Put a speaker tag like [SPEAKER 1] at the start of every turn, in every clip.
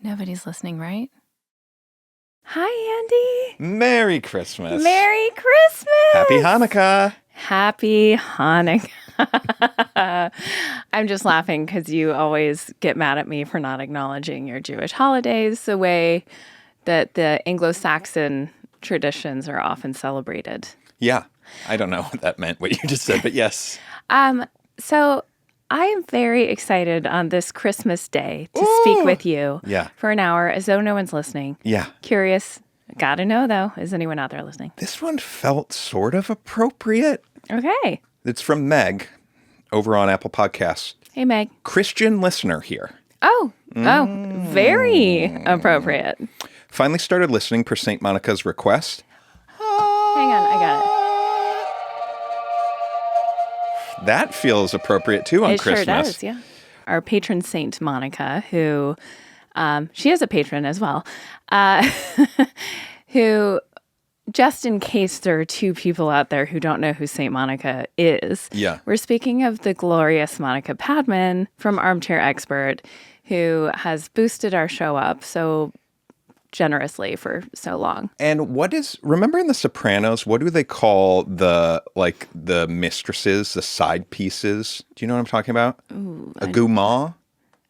[SPEAKER 1] Nobody's listening, right? Hi, Andy.
[SPEAKER 2] Merry Christmas.
[SPEAKER 1] Merry Christmas.
[SPEAKER 2] Happy Hanukkah.
[SPEAKER 1] Happy Hanukkah. I'm just laughing because you always get mad at me for not acknowledging your Jewish holidays the way that the Anglo-Saxon traditions are often celebrated.
[SPEAKER 2] Yeah. I don't know what that meant, what you just said, but yes.
[SPEAKER 1] So I am very excited on this Christmas day to speak with you for an hour as though no one's listening.
[SPEAKER 2] Yeah.
[SPEAKER 1] Curious. Gotta know, though. Is anyone out there listening?
[SPEAKER 2] This one felt sort of appropriate.
[SPEAKER 1] Okay.
[SPEAKER 2] It's from Meg over on Apple Podcasts.
[SPEAKER 1] Hey, Meg.
[SPEAKER 2] Christian listener here.
[SPEAKER 1] Oh, very appropriate.
[SPEAKER 2] Finally started listening per St. Monica's request.
[SPEAKER 1] Hang on, I got it.
[SPEAKER 2] That feels appropriate, too, on Christmas.
[SPEAKER 1] It sure does, yeah. Our patron saint, Monica, who, she is a patron as well, who, just in case there are two people out there who don't know who Saint Monica is, we're speaking of the glorious Monica Padman from Armchair Expert, who has boosted our show up so generously for so long.
[SPEAKER 2] And remember in The Sopranos, what do they call the mistresses, the side pieces? Do you know what I'm talking about?
[SPEAKER 1] Ooh,
[SPEAKER 2] a gourmand?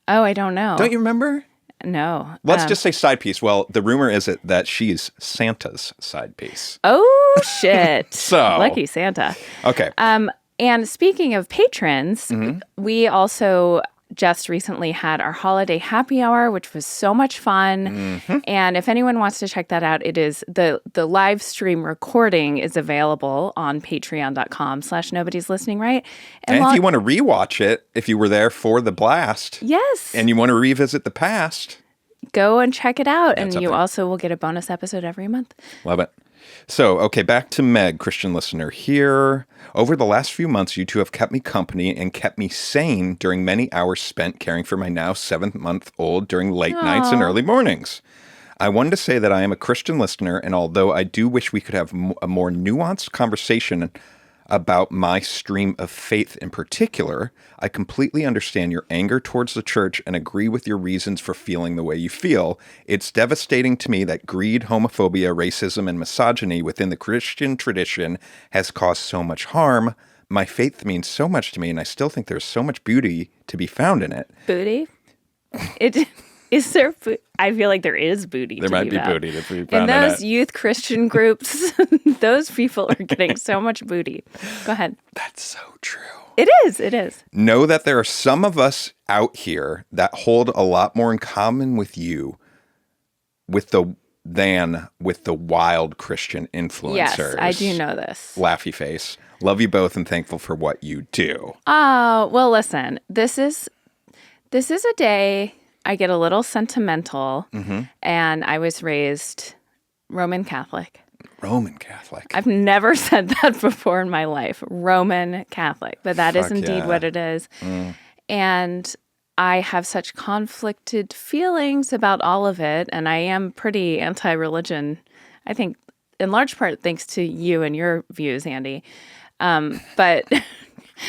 [SPEAKER 1] Oh, I don't know.
[SPEAKER 2] Don't you remember?
[SPEAKER 1] No.
[SPEAKER 2] Let's just say side piece. Well, the rumor is that she's Santa's side piece.
[SPEAKER 1] Oh, shit.
[SPEAKER 2] So.
[SPEAKER 1] Lucky Santa.
[SPEAKER 2] Okay.
[SPEAKER 1] And speaking of patrons, we also just recently had our holiday happy hour, which was so much fun. And if anyone wants to check that out, it is the live stream recording is available on patreon.com/nobodyslisteningright.
[SPEAKER 2] And if you want to rewatch it, if you were there for the blast.
[SPEAKER 1] Yes.
[SPEAKER 2] And you want to revisit the past.
[SPEAKER 1] Go and check it out.
[SPEAKER 2] Yeah,
[SPEAKER 1] and you also will get a bonus episode every month.
[SPEAKER 2] Love it. So, okay, back to Meg, Christian listener here. Over the last few months, you two have kept me company and kept me sane during many hours spent caring for my now 7-month-old during late nights and early mornings. I wanted to say that I am a Christian listener, and although I do wish we could have a more nuanced conversation about my stream of faith in particular, I completely understand your anger towards the church and agree with your reasons for feeling the way you feel. It's devastating to me that greed, homophobia, racism, and misogyny within the Christian tradition has caused so much harm. My faith means so much to me, and I still think there's so much beauty to be found in it.
[SPEAKER 1] Booty? Is there? I feel like there is booty.
[SPEAKER 2] There might be booty to be found
[SPEAKER 1] in those youth Christian groups. Those people are getting so much booty. Go ahead.
[SPEAKER 2] That's so true.
[SPEAKER 1] It is. It is.
[SPEAKER 2] Know that there are some of us out here that hold a lot more in common with you, than with the wild Christian influencers.
[SPEAKER 1] Yes, I do know this.
[SPEAKER 2] Laughy face. Love you both and thankful for what you do.
[SPEAKER 1] Oh, well, listen. This is a day. I get a little sentimental, and I was raised Roman Catholic.
[SPEAKER 2] Roman Catholic.
[SPEAKER 1] I've never said that before in my life. Roman Catholic. But that is indeed what it is. And I have such conflicted feelings about all of it, and I am pretty anti-religion, I think, in large part thanks to you and your views, Andy. But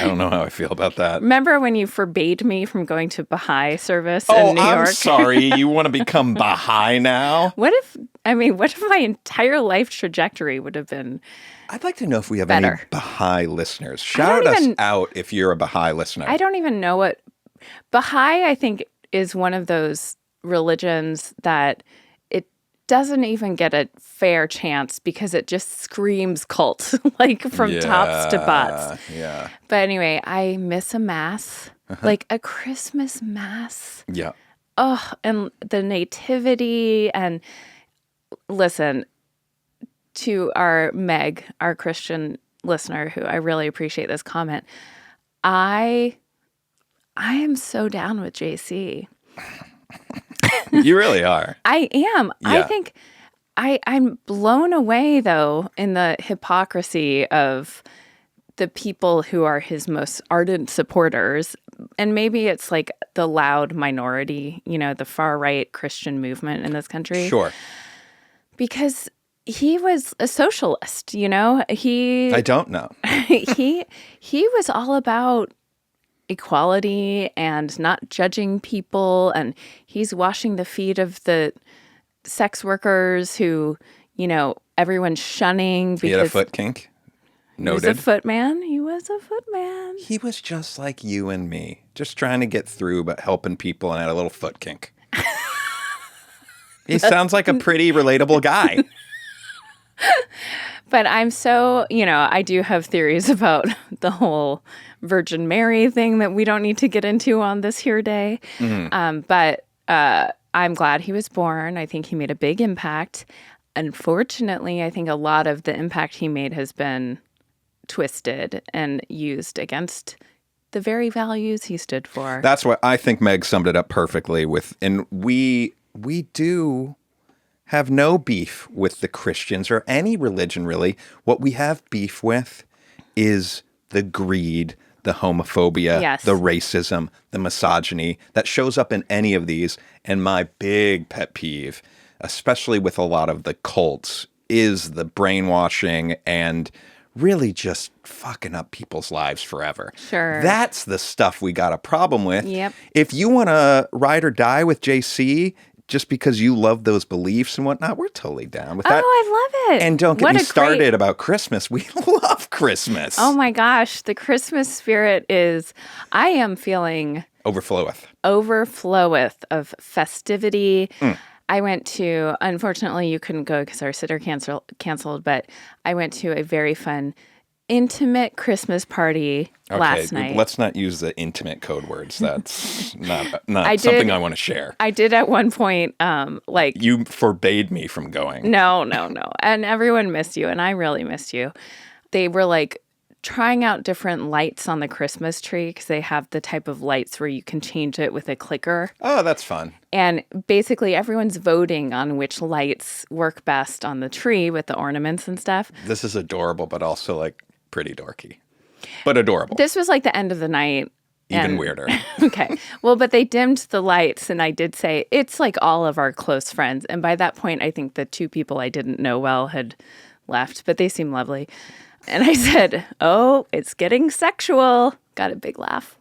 [SPEAKER 2] I don't know how I feel about that.
[SPEAKER 1] Remember when you forbade me from going to Bahá'í service in New York?
[SPEAKER 2] I'm sorry. You want to become Bahá'í now?
[SPEAKER 1] What if my entire life trajectory would have been
[SPEAKER 2] I'd like to know if we have
[SPEAKER 1] better.
[SPEAKER 2] Any Bahá'í listeners. Shout us out if you're a Bahá'í listener.
[SPEAKER 1] I don't even know what Bahá'í, I think, is one of those religions that it doesn't even get a fair chance because it just screams cult, like from tops to bottoms.
[SPEAKER 2] Yeah.
[SPEAKER 1] But anyway, I miss a mass, like a Christmas mass.
[SPEAKER 2] Yeah.
[SPEAKER 1] Oh, and the nativity. And listen, to our Meg, our Christian listener, who I really appreciate this comment, I am so down with JC.
[SPEAKER 2] You really are.
[SPEAKER 1] I am.
[SPEAKER 2] Yeah.
[SPEAKER 1] I think I'm blown away, though, in the hypocrisy of the people who are his most ardent supporters, and maybe it's like the loud minority, the far right Christian movement in this country.
[SPEAKER 2] Sure.
[SPEAKER 1] Because he was a socialist,
[SPEAKER 2] I don't know.
[SPEAKER 1] he was all about equality and not judging people, and he's washing the feet of the sex workers who, everyone's shunning because
[SPEAKER 2] he had a foot kink. Noted.
[SPEAKER 1] He was a footman. He was a footman.
[SPEAKER 2] He was just like you and me, just trying to get through, but helping people, and had a little foot kink. He sounds like a pretty relatable guy.
[SPEAKER 1] But I'm so, I do have theories about the whole Virgin Mary thing that we don't need to get into on this here day. Mm-hmm. But I'm glad he was born. I think he made a big impact. Unfortunately, I think a lot of the impact he made has been twisted and used against the very values he stood for.
[SPEAKER 2] That's what I think Meg summed it up perfectly with. And we do have no beef with the Christians or any religion, really. What we have beef with is the greed, the homophobia, the racism, the misogyny that shows up in any of these. And my big pet peeve, especially with a lot of the cults, is the brainwashing and really just fucking up people's lives forever.
[SPEAKER 1] Sure.
[SPEAKER 2] That's the stuff we got a problem with.
[SPEAKER 1] Yep.
[SPEAKER 2] If you want to ride or die with JC just because you love those beliefs and whatnot, we're totally down with that.
[SPEAKER 1] Oh, I love it.
[SPEAKER 2] And don't get me started about Christmas. We love Christmas.
[SPEAKER 1] Oh my gosh. The Christmas spirit I am feeling...
[SPEAKER 2] Overfloweth
[SPEAKER 1] of festivity. I went to, unfortunately you couldn't go because our sitter canceled, but I went to a very fun, intimate Christmas party last night.
[SPEAKER 2] Let's not use the intimate code words. That's not something I want to share.
[SPEAKER 1] I did at one point,
[SPEAKER 2] You forbade me from going.
[SPEAKER 1] No. And everyone missed you, and I really missed you. They were trying out different lights on the Christmas tree because they have the type of lights where you can change it with a clicker.
[SPEAKER 2] Oh, that's fun.
[SPEAKER 1] And basically everyone's voting on which lights work best on the tree with the ornaments and stuff.
[SPEAKER 2] This is adorable, but also pretty dorky. But adorable.
[SPEAKER 1] This was the end of the night.
[SPEAKER 2] Even weirder.
[SPEAKER 1] Okay. Well, but they dimmed the lights, and I did say, it's all of our close friends. And by that point, I think the two people I didn't know well had left, but they seemed lovely. And I said, oh, it's getting sexual. Got a big laugh.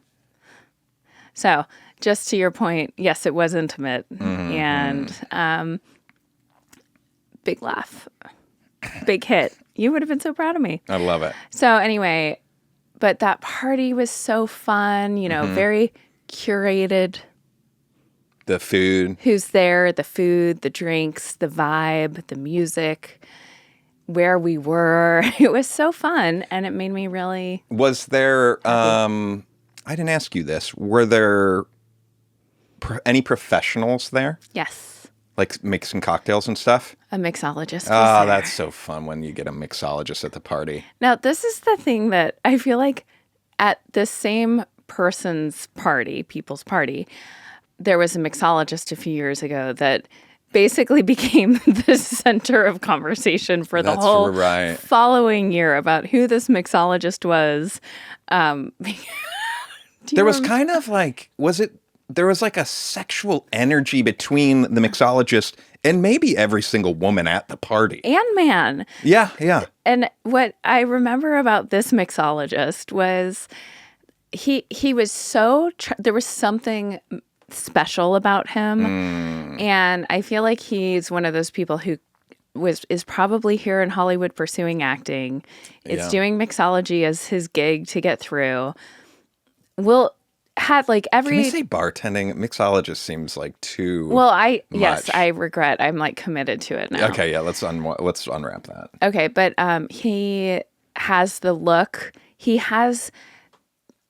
[SPEAKER 1] So just to your point, yes, it was intimate. Mm-hmm. And big laugh. Big hit. You would have been so proud of me.
[SPEAKER 2] I love it.
[SPEAKER 1] So anyway, but that party was so fun, very curated.
[SPEAKER 2] The food.
[SPEAKER 1] Who's there, the food, the drinks, the vibe, the music. Where we were. It was so fun, and it made me really...
[SPEAKER 2] Was there... I didn't ask you this. Were there any professionals there?
[SPEAKER 1] Yes.
[SPEAKER 2] Mixing cocktails and stuff?
[SPEAKER 1] A mixologist was
[SPEAKER 2] there.
[SPEAKER 1] That's
[SPEAKER 2] so fun when you get a mixologist at the party.
[SPEAKER 1] Now, this is the thing that I feel like at the same people's party, there was a mixologist a few years ago that... basically became the center of conversation for the whole following year about who this mixologist was.
[SPEAKER 2] There was kind of there was a sexual energy between the mixologist and maybe every single woman at the party.
[SPEAKER 1] And man.
[SPEAKER 2] Yeah.
[SPEAKER 1] And what I remember about this mixologist was he was so, there was something special about him. And I feel like he's one of those people who is probably here in Hollywood pursuing acting. It's doing mixology as his gig to get through. Will had every...
[SPEAKER 2] Can we say bartending? Mixologist seems too
[SPEAKER 1] much.
[SPEAKER 2] Yes,
[SPEAKER 1] I regret. I'm committed to it now.
[SPEAKER 2] Okay, yeah, let's unwrap that.
[SPEAKER 1] Okay, but he has the look. He has...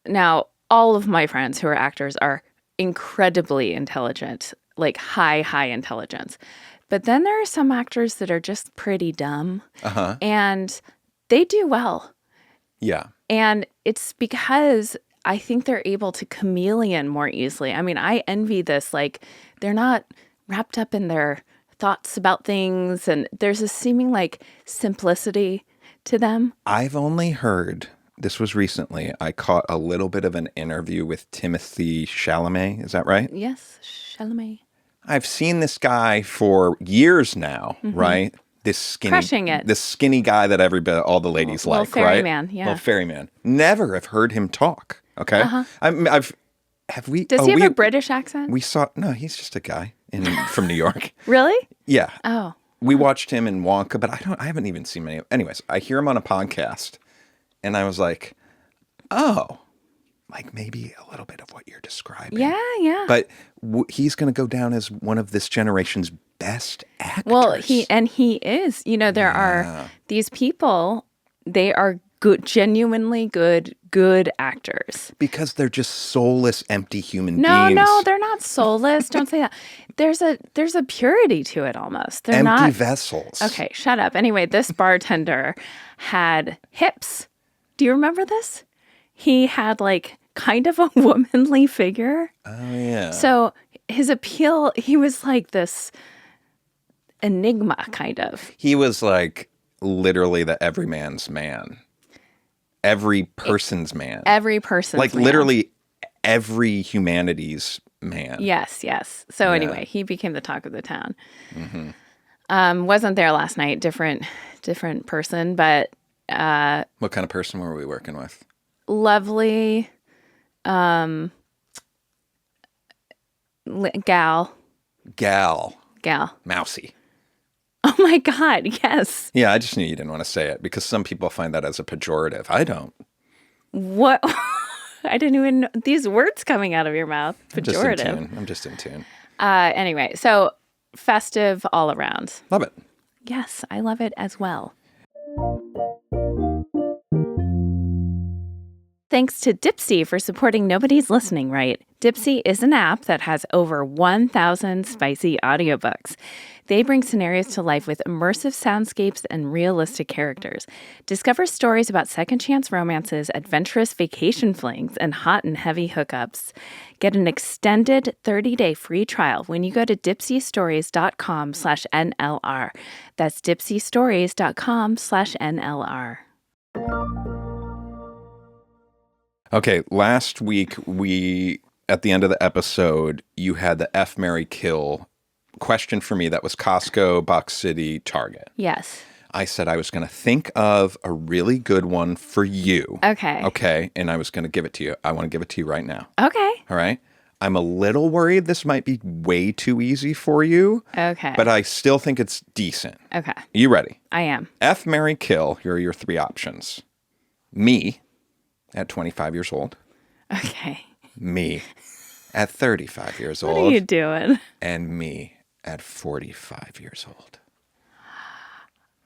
[SPEAKER 1] Now, all of my friends who are actors are incredibly intelligent, high intelligence. But then there are some actors that are just pretty dumb. Uh-huh. And they do well.
[SPEAKER 2] Yeah.
[SPEAKER 1] And it's because I think they're able to chameleon more easily. I mean, I envy this. They're not wrapped up in their thoughts about things. And there's a seeming simplicity to them.
[SPEAKER 2] I've only heard this was recently, I caught a little bit of an interview with Timothy Chalamet. Is that right?
[SPEAKER 1] Yes, Chalamet.
[SPEAKER 2] I've seen this guy for years now, right? This skinny,
[SPEAKER 1] Crushing it.
[SPEAKER 2] This skinny guy that all the ladies
[SPEAKER 1] Little
[SPEAKER 2] like,
[SPEAKER 1] fairy
[SPEAKER 2] right?
[SPEAKER 1] man, yeah.
[SPEAKER 2] Little fairy man. Never have heard him talk. Okay, have we?
[SPEAKER 1] Does he have a British accent?
[SPEAKER 2] No, he's just a guy from New York.
[SPEAKER 1] Really?
[SPEAKER 2] Yeah.
[SPEAKER 1] Oh.
[SPEAKER 2] We watched him in Wonka, but I haven't even seen many. Anyways, I hear him on a podcast, and I was like, oh, like maybe a little bit of what you're describing.
[SPEAKER 1] Yeah.
[SPEAKER 2] But he's going to go down as one of this generation's best actors.
[SPEAKER 1] Well, he is. You know, there are these people, they are good, genuinely good actors.
[SPEAKER 2] Because they're just soulless, empty human beings.
[SPEAKER 1] No, they're not soulless. Don't say that. There's a purity to it almost. They're
[SPEAKER 2] empty
[SPEAKER 1] not
[SPEAKER 2] vessels.
[SPEAKER 1] Okay, shut up. Anyway, this bartender had hips. Do you remember this? He had like kind of a womanly figure.
[SPEAKER 2] Oh, yeah.
[SPEAKER 1] So his appeal, he was like this enigma, kind of.
[SPEAKER 2] He was like literally the everyman's man. Every person's man.
[SPEAKER 1] Every person's
[SPEAKER 2] like
[SPEAKER 1] man.
[SPEAKER 2] Literally every humanity's man.
[SPEAKER 1] Yes. So anyway, he became the talk of the town. Wasn't there last night. Different person, but
[SPEAKER 2] what kind of person were we working with?
[SPEAKER 1] Lovely gal.
[SPEAKER 2] Mousy.
[SPEAKER 1] Oh my God, yes.
[SPEAKER 2] Yeah, I just knew you didn't want to say it because some people find that as a pejorative. I don't.
[SPEAKER 1] What? I didn't even know these words coming out of your mouth. Pejorative.
[SPEAKER 2] I'm just in tune.
[SPEAKER 1] Anyway, so festive all around.
[SPEAKER 2] Love it.
[SPEAKER 1] Yes, I love it as well. Thanks to DIPSEA for supporting Nobody's Listening Right. DIPSEA is an app that has over 1,000 spicy audiobooks. They bring scenarios to life with immersive soundscapes and realistic characters. Discover stories about second chance romances, adventurous vacation flings, and hot and heavy hookups. Get an extended 30-day free trial when you go to dipseastories.com/NLR. That's dipseastories.com/NLR.
[SPEAKER 2] Okay, last week at the end of the episode, you had the F, Marry, Kill question for me that was Costco, Box City, Target.
[SPEAKER 1] Yes.
[SPEAKER 2] I said I was going to think of a really good one for you.
[SPEAKER 1] Okay.
[SPEAKER 2] Okay, and I was going to give it to you. I want to give it to you right now.
[SPEAKER 1] Okay.
[SPEAKER 2] All right? I'm a little worried this might be way too easy for you.
[SPEAKER 1] Okay.
[SPEAKER 2] But I still think it's decent.
[SPEAKER 1] Okay.
[SPEAKER 2] You ready?
[SPEAKER 1] I am.
[SPEAKER 2] F, Marry, Kill. Here are your three options. Me at 25 years old.
[SPEAKER 1] Okay.
[SPEAKER 2] Me at 35 years
[SPEAKER 1] What
[SPEAKER 2] old.
[SPEAKER 1] are you doing?
[SPEAKER 2] And me at 45 years old.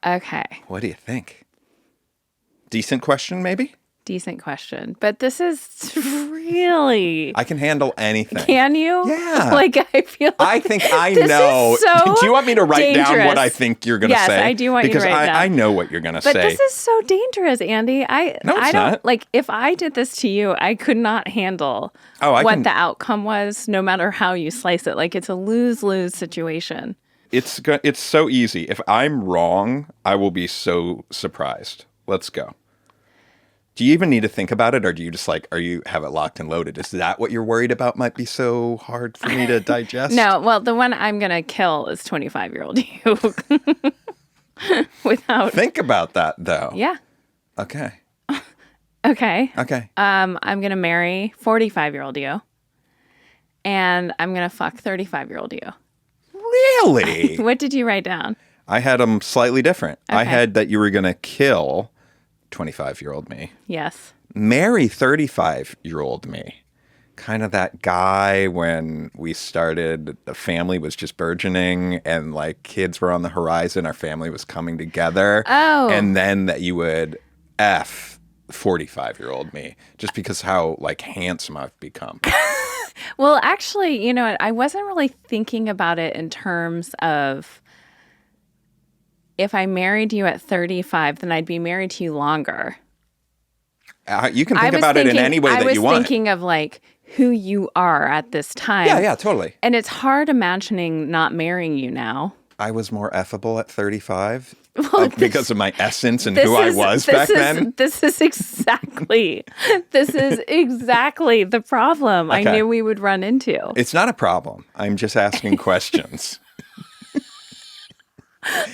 [SPEAKER 1] Okay.
[SPEAKER 2] What do you think? Decent question, maybe?
[SPEAKER 1] Decent question. But this is really...
[SPEAKER 2] I can handle anything.
[SPEAKER 1] Can you?
[SPEAKER 2] Yeah.
[SPEAKER 1] Like, I feel like
[SPEAKER 2] I think I
[SPEAKER 1] this
[SPEAKER 2] know.
[SPEAKER 1] Is so
[SPEAKER 2] do you want me to write down
[SPEAKER 1] dangerous.
[SPEAKER 2] what I think you're going to say?
[SPEAKER 1] Yes, I do want you to write down.
[SPEAKER 2] I know what you're going to say.
[SPEAKER 1] But this is so dangerous, Andy.
[SPEAKER 2] No, it's
[SPEAKER 1] I don't,
[SPEAKER 2] not.
[SPEAKER 1] Like, if I did this to you, I could not handle what the outcome was, no matter how you slice it. Like, it's a lose-lose situation.
[SPEAKER 2] It's so easy. If I'm wrong, I will be so surprised. Let's go. Do you even need to think about it, or do you just have it locked and loaded? Is that what you're worried about might be so hard for me to digest?
[SPEAKER 1] No, well, the one I'm going to kill is 25-year-old you. Without...
[SPEAKER 2] Think about that, though.
[SPEAKER 1] Yeah.
[SPEAKER 2] Okay.
[SPEAKER 1] Okay.
[SPEAKER 2] Okay.
[SPEAKER 1] I'm going to marry 45-year-old you, and I'm going to fuck 35-year-old you.
[SPEAKER 2] Really?
[SPEAKER 1] What did you write down?
[SPEAKER 2] I had them slightly different.
[SPEAKER 1] Okay.
[SPEAKER 2] I had that you were going to kill 25-year-old me.
[SPEAKER 1] Yes.
[SPEAKER 2] Marry 35-year-old me. Kind of that guy when we started, the family was just burgeoning and like kids were on the horizon. Our family was coming together.
[SPEAKER 1] Oh.
[SPEAKER 2] And then that you would F 45-year-old me just because how like handsome I've become.
[SPEAKER 1] Well, actually, you know what? I wasn't really thinking about it in terms of if I married you at 35, then I'd be married to you longer.
[SPEAKER 2] You can think about it in any way that you want.
[SPEAKER 1] I was thinking of like who you are at this time.
[SPEAKER 2] Yeah, totally.
[SPEAKER 1] And it's hard imagining not marrying you now.
[SPEAKER 2] I was more effable at 35
[SPEAKER 1] Because
[SPEAKER 2] of my essence and who I was back then?
[SPEAKER 1] This is exactly the problem I knew we would run into.
[SPEAKER 2] It's not a problem. I'm just asking questions.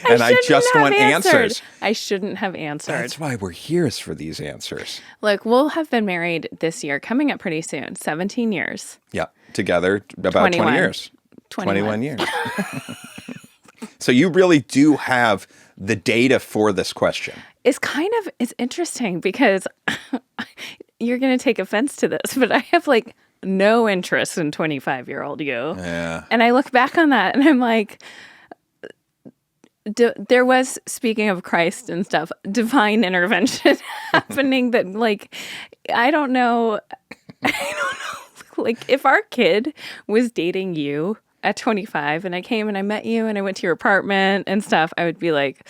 [SPEAKER 2] And I just want answers.
[SPEAKER 1] I shouldn't have answered.
[SPEAKER 2] That's why we're here, is for these answers.
[SPEAKER 1] Look, we'll have been married this year, coming up pretty soon, 17 years.
[SPEAKER 2] Yeah, together about 20 years. 21 years. So you really do have the data for this question.
[SPEAKER 1] It's interesting because you're going to take offense to this, but I have like no interest in 25-year-old you.
[SPEAKER 2] Yeah.
[SPEAKER 1] And I look back on that and I'm like, there was, speaking of Christ and stuff, divine intervention happening that, like, I don't know. Like, if our kid was dating you at 25 and I came and I met you and I went to your apartment and stuff, I would be like,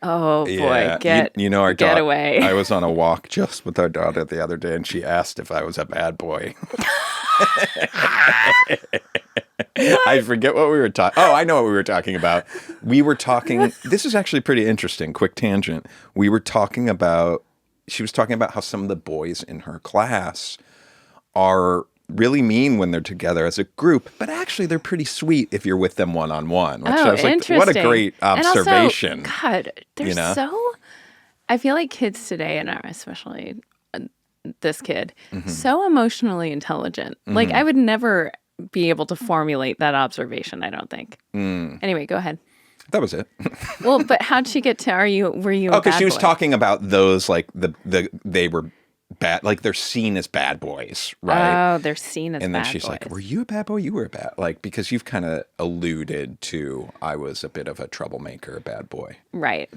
[SPEAKER 1] oh boy, get away.
[SPEAKER 2] I was on a walk just with our daughter the other day and she asked if I was a bad boy. I forget what we were talking. Oh, I know what we were talking about. We were talking. This is actually pretty interesting. Quick tangent. She was talking about how some of the boys in her class are really mean when they're together as a group, but actually they're pretty sweet if you're with them one-on-one. Which I was like, what a great observation.
[SPEAKER 1] And also, God, they're so. I feel like kids today, and especially this kid, so emotionally intelligent. Mm-hmm. Like, I would never be able to formulate that observation, I don't think. Anyway, go ahead.
[SPEAKER 2] That was it.
[SPEAKER 1] Well, but how'd she get to, were you a bad
[SPEAKER 2] because she was
[SPEAKER 1] boy?
[SPEAKER 2] talking about those, like, they were bad, like, they're seen as bad boys, right?
[SPEAKER 1] Oh, they're seen as bad boys.
[SPEAKER 2] And then she's like, were you a bad boy? You were a bad, like, because you've kind of alluded to, I was a bit of a troublemaker, a bad boy.
[SPEAKER 1] Right.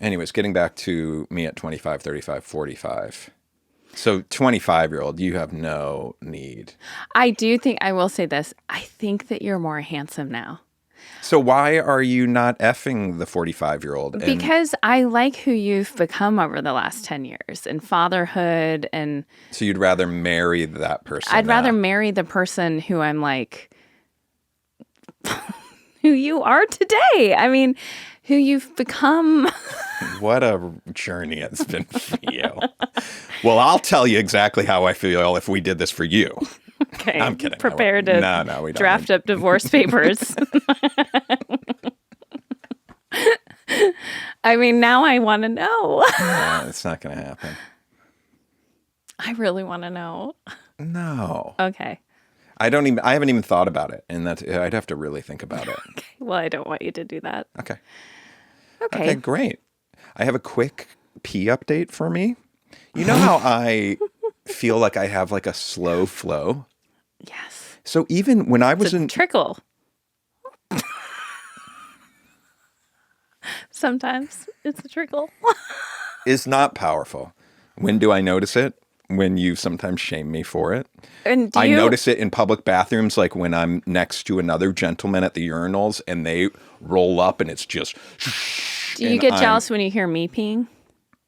[SPEAKER 2] Anyways, getting back to me at 25, 35, 45. So 25-year-old, you have no need.
[SPEAKER 1] I do think, I will say this, I think that you're more handsome now.
[SPEAKER 2] So why are you not effing the 45-year-old?
[SPEAKER 1] Because I like who you've become over the last 10 years and fatherhood and...
[SPEAKER 2] So you'd rather marry that person
[SPEAKER 1] I'd rather marry the person who I'm like... who you are today. I mean, who you've become...
[SPEAKER 2] What a journey it's been for you. Well, I'll tell you exactly how I feel if we did this for you.
[SPEAKER 1] Okay.
[SPEAKER 2] I'm kidding.
[SPEAKER 1] Prepare to
[SPEAKER 2] we don't
[SPEAKER 1] draft up divorce papers. I mean, now I want to know.
[SPEAKER 2] No, it's not going to happen.
[SPEAKER 1] I really want to know.
[SPEAKER 2] No.
[SPEAKER 1] Okay.
[SPEAKER 2] I haven't even thought about it, and I'd have to really think about it.
[SPEAKER 1] Okay. Well, I don't want you to do that.
[SPEAKER 2] Okay. Okay, great. I have a quick pee update for me. You know how I feel like I have like a slow flow?
[SPEAKER 1] Yes.
[SPEAKER 2] So even when I was
[SPEAKER 1] in trickle. Sometimes it's a trickle.
[SPEAKER 2] It's not powerful. When do I notice it? When you sometimes shame me for it.
[SPEAKER 1] And
[SPEAKER 2] I notice it in public bathrooms, like when I'm next to another gentleman at the urinals and they roll up and it's just...
[SPEAKER 1] Do you get jealous when you hear me peeing?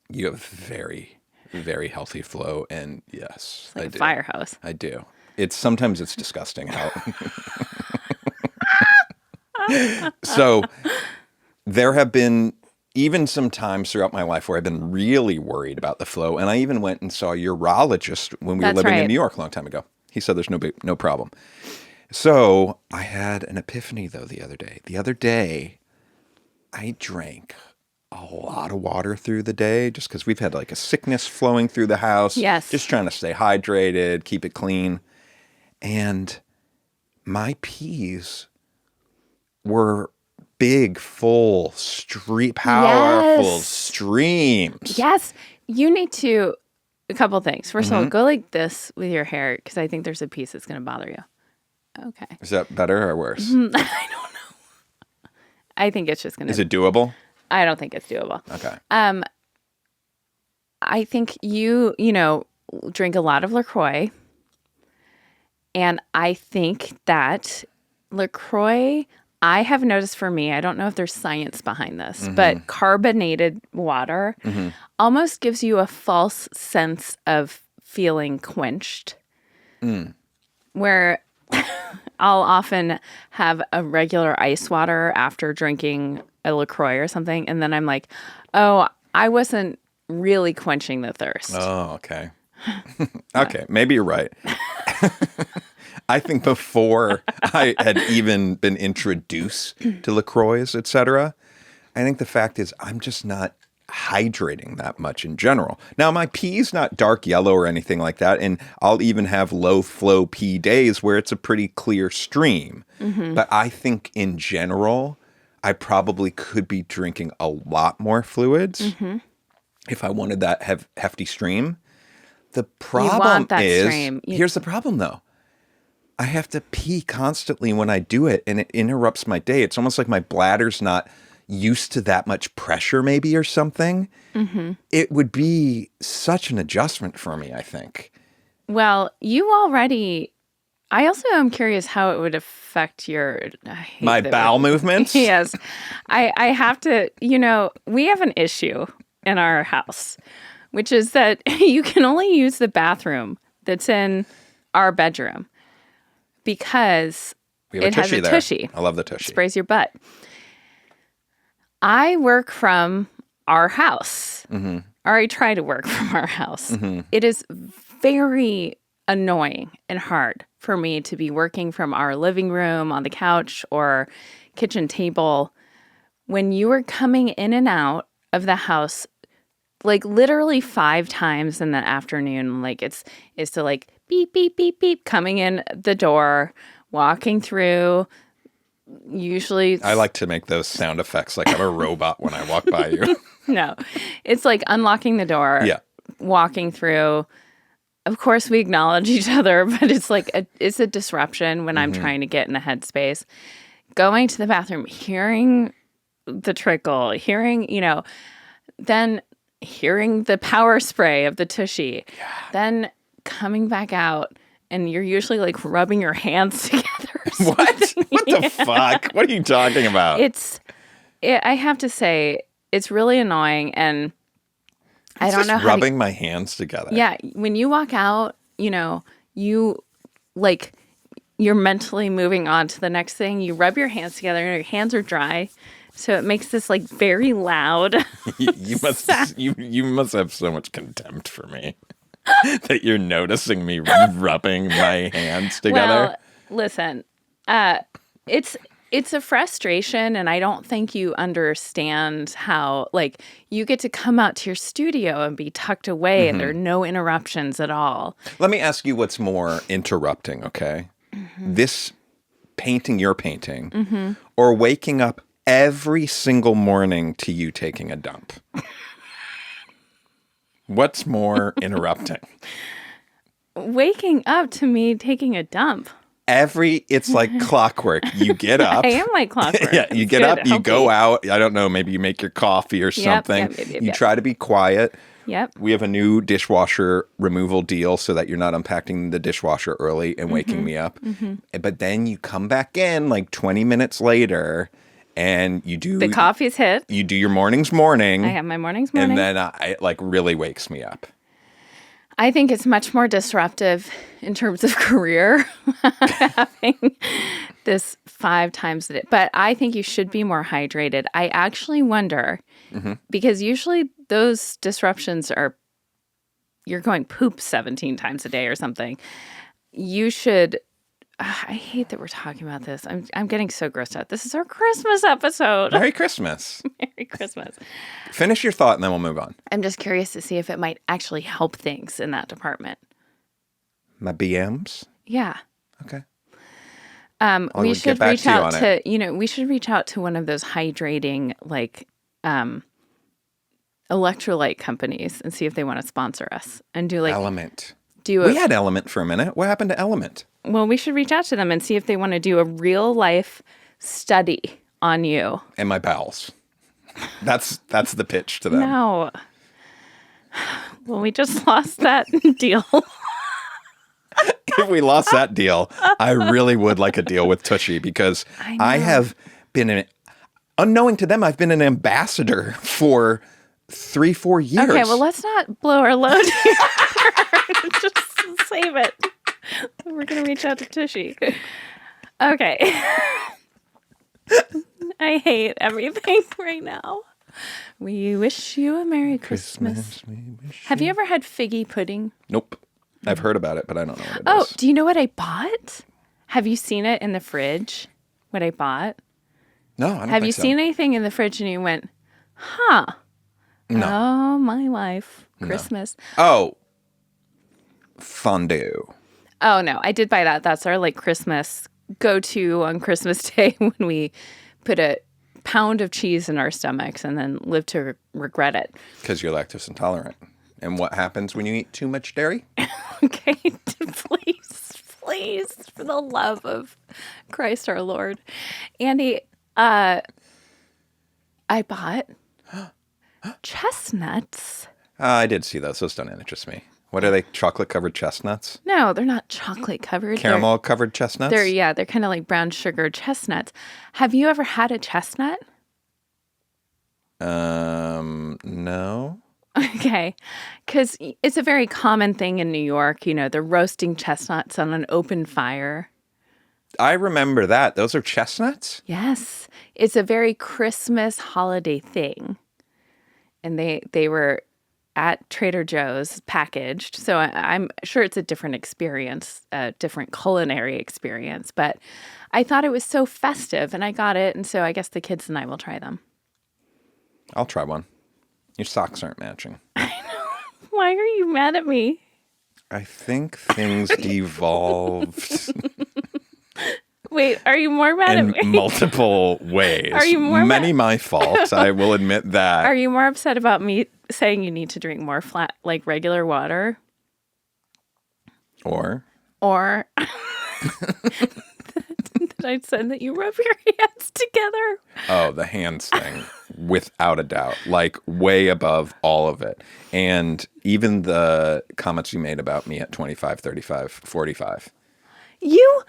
[SPEAKER 2] You have very, very healthy flow, and yes,
[SPEAKER 1] like
[SPEAKER 2] I do.
[SPEAKER 1] Fire hose.
[SPEAKER 2] I do. Sometimes it's disgusting how... So there have been even some times throughout my life where I've been really worried about the flow, and I even went and saw a urologist when we were living in New York a long time ago. He said there's no problem. So I had an epiphany, though, the other day. The other day, I drank a lot of water through the day just because we've had like a sickness flowing through the house.
[SPEAKER 1] Yes.
[SPEAKER 2] Just trying to stay hydrated, keep it clean. And my pees were big, full, powerful streams.
[SPEAKER 1] Yes. You need to, a couple things. First of all, go like this with your hair because I think there's a piece that's going to bother you. Okay.
[SPEAKER 2] Is that better or worse?
[SPEAKER 1] I don't know. I think it's just going to...
[SPEAKER 2] Is it doable?
[SPEAKER 1] I don't think it's doable.
[SPEAKER 2] Okay.
[SPEAKER 1] I think you drink a lot of LaCroix. And I think that LaCroix, I have noticed for me, I don't know if there's science behind this, but carbonated water almost gives you a false sense of feeling quenched. Where I'll often have a regular ice water after drinking a LaCroix or something. And then I'm like, oh, I wasn't really quenching the thirst.
[SPEAKER 2] Oh, okay. Okay, maybe you're right. I think before I had even been introduced to LaCroix, etc., I think the fact is I'm just not hydrating that much in general. Now, my pee's not dark yellow or anything like that, and I'll even have low flow pee days where it's a pretty clear stream. But I think in general, I probably could be drinking a lot more fluids if I wanted that hefty stream. The problem is, here's the problem though. I have to pee constantly when I do it, and it interrupts my day. It's almost like my bladder's not used to that much pressure maybe or something. It would be such an adjustment for me, I think.
[SPEAKER 1] Well, I also am curious how it would affect
[SPEAKER 2] my bowel movements?
[SPEAKER 1] Yes. I have to, we have an issue in our house, which is that you can only use the bathroom that's in our bedroom because it has a Tushy.
[SPEAKER 2] I love the Tushy.
[SPEAKER 1] Sprays your butt. I work from our house, or I try to work from our house. It is very annoying and hard for me to be working from our living room on the couch or kitchen table when you are coming in and out of the house like literally 5 times in the afternoon. Like it's to like beep, beep, beep, beep, coming in the door, walking through. Usually
[SPEAKER 2] I like to make those sound effects like I'm a robot when I walk by you.
[SPEAKER 1] No, it's like unlocking the door, walking through. Of course, we acknowledge each other, but it's like it's a disruption when I'm trying to get in the headspace. Going to the bathroom, hearing the trickle, then hearing the power spray of the Tushy, then coming back out, and you're usually like rubbing your hands together.
[SPEAKER 2] What? What the fuck? What are you talking about?
[SPEAKER 1] I have to say, it's really annoying, and I don't know how
[SPEAKER 2] rubbing my hands together.
[SPEAKER 1] Yeah, when you walk out, you're mentally moving on to the next thing. You rub your hands together, and your hands are dry, so it makes this like very loud.
[SPEAKER 2] You must have so much contempt for me that you're noticing me rubbing my hands together.
[SPEAKER 1] Well, listen, it's a frustration, and I don't think you understand how, like, you get to come out to your studio and be tucked away, and there are no interruptions at all.
[SPEAKER 2] Let me ask you what's more interrupting, okay? This painting you're painting, or waking up every single morning to you taking a dump? What's more interrupting?
[SPEAKER 1] Waking up to me taking a dump.
[SPEAKER 2] It's like clockwork. You get up.
[SPEAKER 1] I am like clockwork.
[SPEAKER 2] Yeah, you get up, you go out. I don't know, maybe you make your coffee or something. You try to be quiet.
[SPEAKER 1] Yep.
[SPEAKER 2] We have a new dishwasher removal deal so that you're not unpacking the dishwasher early and waking me up. But then you come back in like 20 minutes later and you do...
[SPEAKER 1] The coffee's hit.
[SPEAKER 2] You do your morning. I
[SPEAKER 1] have my morning. And
[SPEAKER 2] then it like really wakes me up.
[SPEAKER 1] I think it's much more disruptive in terms of career having this 5 times a day. But I think you should be more hydrated. I actually wonder, because usually those disruptions are, you're going poop 17 times a day or something. You should, I hate that we're talking about this. I'm getting so grossed out. This is our Christmas episode.
[SPEAKER 2] Merry Christmas.
[SPEAKER 1] Merry Christmas.
[SPEAKER 2] Finish your thought and then we'll move on.
[SPEAKER 1] I'm just curious to see if it might actually help things in that department.
[SPEAKER 2] My BMs?
[SPEAKER 1] Yeah.
[SPEAKER 2] Okay.
[SPEAKER 1] We should reach out to, we should reach out to one of those hydrating, like, electrolyte companies and see if they want to sponsor us and do like
[SPEAKER 2] Element. We had Element for a minute. What happened to Element?
[SPEAKER 1] Well, we should reach out to them and see if they want to do a real life study on you
[SPEAKER 2] and my bowels. That's the pitch to them.
[SPEAKER 1] No. Well, we just lost that deal.
[SPEAKER 2] If we lost that deal, I really would like a deal with Tushy because I have been unknowing to them, I've been an ambassador for 3-4 years.
[SPEAKER 1] Okay, well, let's not blow our load here. Just save it. We're going to reach out to Tushy. Okay. I hate everything right now. We wish you a Merry Christmas. Have you ever had figgy pudding?
[SPEAKER 2] Nope. I've heard about it, but I don't know what it is.
[SPEAKER 1] Oh, do you know what I bought? Have you seen it in the fridge? What I bought?
[SPEAKER 2] No, I don't think so.
[SPEAKER 1] Have you seen anything in the fridge and you went, huh?
[SPEAKER 2] No.
[SPEAKER 1] Oh, my life. Christmas.
[SPEAKER 2] No. Oh. Fondue.
[SPEAKER 1] Oh, no. I did buy that. That's our like Christmas go-to on Christmas Day when we put a pound of cheese in our stomachs and then live to regret it.
[SPEAKER 2] Because you're lactose intolerant. And what happens when you eat too much dairy?
[SPEAKER 1] Okay, please, for the love of Christ our Lord. Andy, I bought chestnuts.
[SPEAKER 2] I did see those. Those don't interest me. What are they? Chocolate-covered chestnuts?
[SPEAKER 1] No, they're not chocolate-covered.
[SPEAKER 2] Caramel-covered chestnuts?
[SPEAKER 1] They're kind of like brown sugar chestnuts. Have you ever had a chestnut?
[SPEAKER 2] No.
[SPEAKER 1] Okay, because it's a very common thing in New York. You know, they're roasting chestnuts on an open fire.
[SPEAKER 2] I remember that. Those are chestnuts?
[SPEAKER 1] Yes, it's a very Christmas holiday thing. And they were at Trader Joe's packaged. So I'm sure it's a different experience, a different culinary experience. But I thought it was so festive and I got it. And so I guess the kids and I will try them.
[SPEAKER 2] I'll try one. Your socks aren't matching.
[SPEAKER 1] I know. Why are you mad at me?
[SPEAKER 2] I think things devolved
[SPEAKER 1] Wait, are you more mad at me?
[SPEAKER 2] in multiple ways.
[SPEAKER 1] Are you more
[SPEAKER 2] Many my fault. I will admit that.
[SPEAKER 1] Are you more upset about me saying you need to drink more flat, like regular water?
[SPEAKER 2] Or
[SPEAKER 1] that I said that you rub your hands together?
[SPEAKER 2] Oh, the hands thing, without a doubt, like way above all of it. And even the comments you made about me at 25, 35, 45.
[SPEAKER 1] You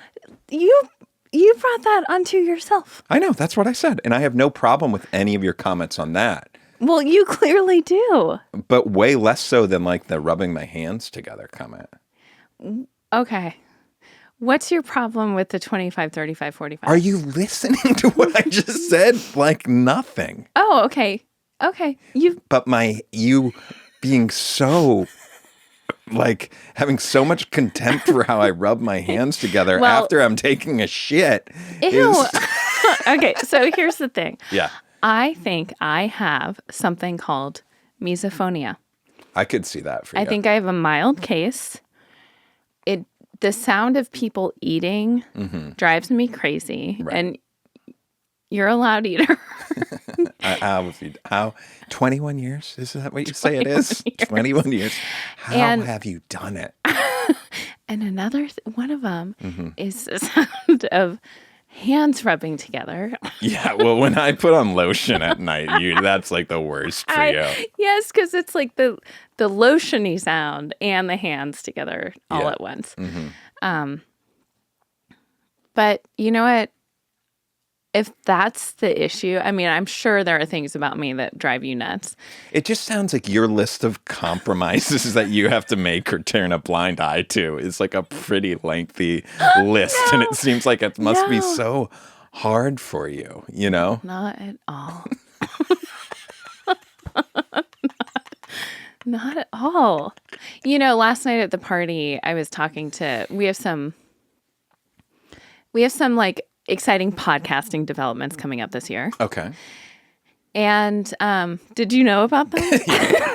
[SPEAKER 1] brought that onto yourself.
[SPEAKER 2] I know, that's what I said. And I have no problem with any of your comments on that.
[SPEAKER 1] Well, you clearly do.
[SPEAKER 2] But way less so than like the rubbing my hands together comment.
[SPEAKER 1] Okay. What's your problem with the 25, 35, 45?
[SPEAKER 2] Are you listening to what I just said? Like nothing.
[SPEAKER 1] Oh, okay. Okay.
[SPEAKER 2] But you being so, like, having so much contempt for how I rub my hands together after I'm taking a shit.
[SPEAKER 1] Ew. Okay, so here's the thing.
[SPEAKER 2] Yeah.
[SPEAKER 1] I think I have something called misophonia.
[SPEAKER 2] I could see that for you.
[SPEAKER 1] I think I have a mild case. The sound of people eating drives me crazy. Right. And you're a loud eater.
[SPEAKER 2] How 21 years? Is that what you say it is? 21 years. How have you done it?
[SPEAKER 1] And another one of them is the sound of hands rubbing together.
[SPEAKER 2] Yeah, well, when I put on lotion at night, that's like the worst for you.
[SPEAKER 1] Yes, because it's like the lotiony sound and the hands together all at once. But you know what? If that's the issue, I mean, I'm sure there are things about me that drive you nuts.
[SPEAKER 2] It just sounds like your list of compromises that you have to make or turn a blind eye to is like a pretty lengthy list. And it seems like it must be so hard for you, you know?
[SPEAKER 1] Not at all. Not at all. You know, last night at the party, I was talking to, we have some like exciting podcasting developments coming up this year.
[SPEAKER 2] Okay.
[SPEAKER 1] And did you know about them?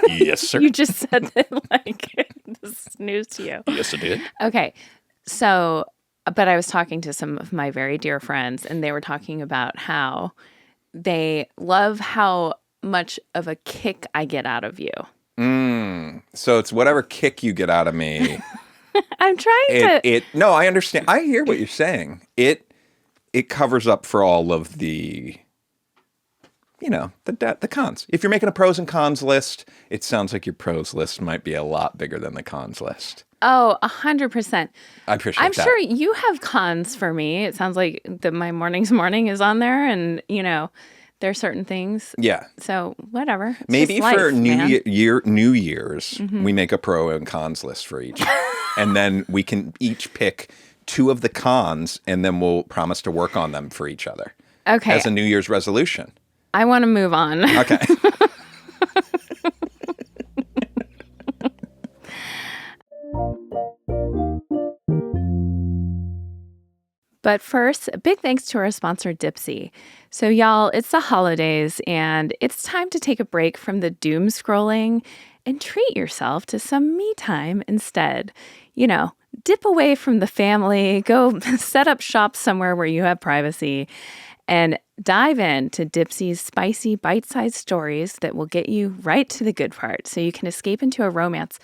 [SPEAKER 2] Yes, sir.
[SPEAKER 1] You just said that like this is news to you.
[SPEAKER 2] Yes, I did.
[SPEAKER 1] Okay. So, but I was talking to some of my very dear friends, and they were talking about how they love how much of a kick I get out of you.
[SPEAKER 2] So it's whatever kick you get out of me.
[SPEAKER 1] I'm trying to.
[SPEAKER 2] No, I understand. I hear what you're saying. It covers up for all of the, you know, the cons. If you're making a pros and cons list, it sounds like your pros list might be a lot bigger than the cons list.
[SPEAKER 1] Oh, 100%.
[SPEAKER 2] I appreciate
[SPEAKER 1] I'm
[SPEAKER 2] that.
[SPEAKER 1] sure you have cons for me. It sounds like my morning's morning is on there, and you know, there are certain things.
[SPEAKER 2] Yeah.
[SPEAKER 1] So whatever. It's
[SPEAKER 2] maybe
[SPEAKER 1] just
[SPEAKER 2] for
[SPEAKER 1] life,
[SPEAKER 2] New Year's, we make a pro and cons list for each, and then we can each pick 2 of the cons, and then we'll promise to work on them for each other.
[SPEAKER 1] Okay.
[SPEAKER 2] As a New Year's resolution.
[SPEAKER 1] I want to move on.
[SPEAKER 2] Okay.
[SPEAKER 1] But first, a big thanks to our sponsor, DIPSEA. So y'all, it's the holidays and it's time to take a break from the doom scrolling and treat yourself to some me time instead. You know, dip away from the family, go set up shop somewhere where you have privacy, and dive into DIPSEA's spicy, bite-sized stories that will get you right to the good part so you can escape into a romance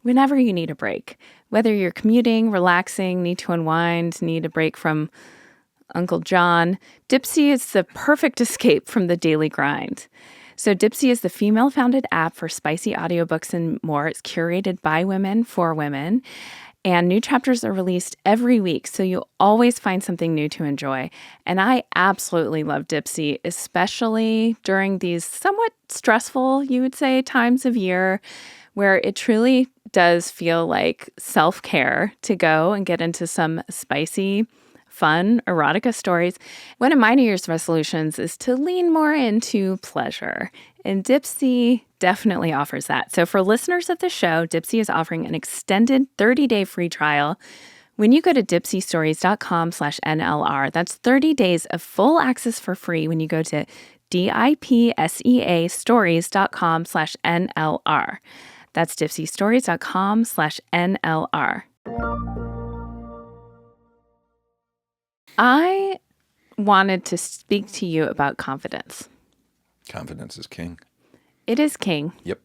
[SPEAKER 1] whenever you need a break. Whether you're commuting, relaxing, need to unwind, need a break from Uncle John, DIPSEA is the perfect escape from the daily grind. So DIPSEA is the female-founded app for spicy audiobooks and more. It's curated by women for women. And new chapters are released every week, so you'll always find something new to enjoy. And I absolutely love DIPSEA, especially during these somewhat stressful, you would say, times of year where it truly does feel like self-care to go and get into some spicy, fun erotica stories. One of my New Year's resolutions is to lean more into pleasure, and DIPSEA definitely offers that. So for listeners of the show, DIPSEA is offering an extended 30-day free trial when you go to dipseastories.com/NLR. That's 30 days of full access for free when you go to DIPSEA stories.com/NLR. That's dipseastories.com/NLR. I wanted to speak to you about confidence.
[SPEAKER 2] Confidence is king.
[SPEAKER 1] It is king.
[SPEAKER 2] Yep.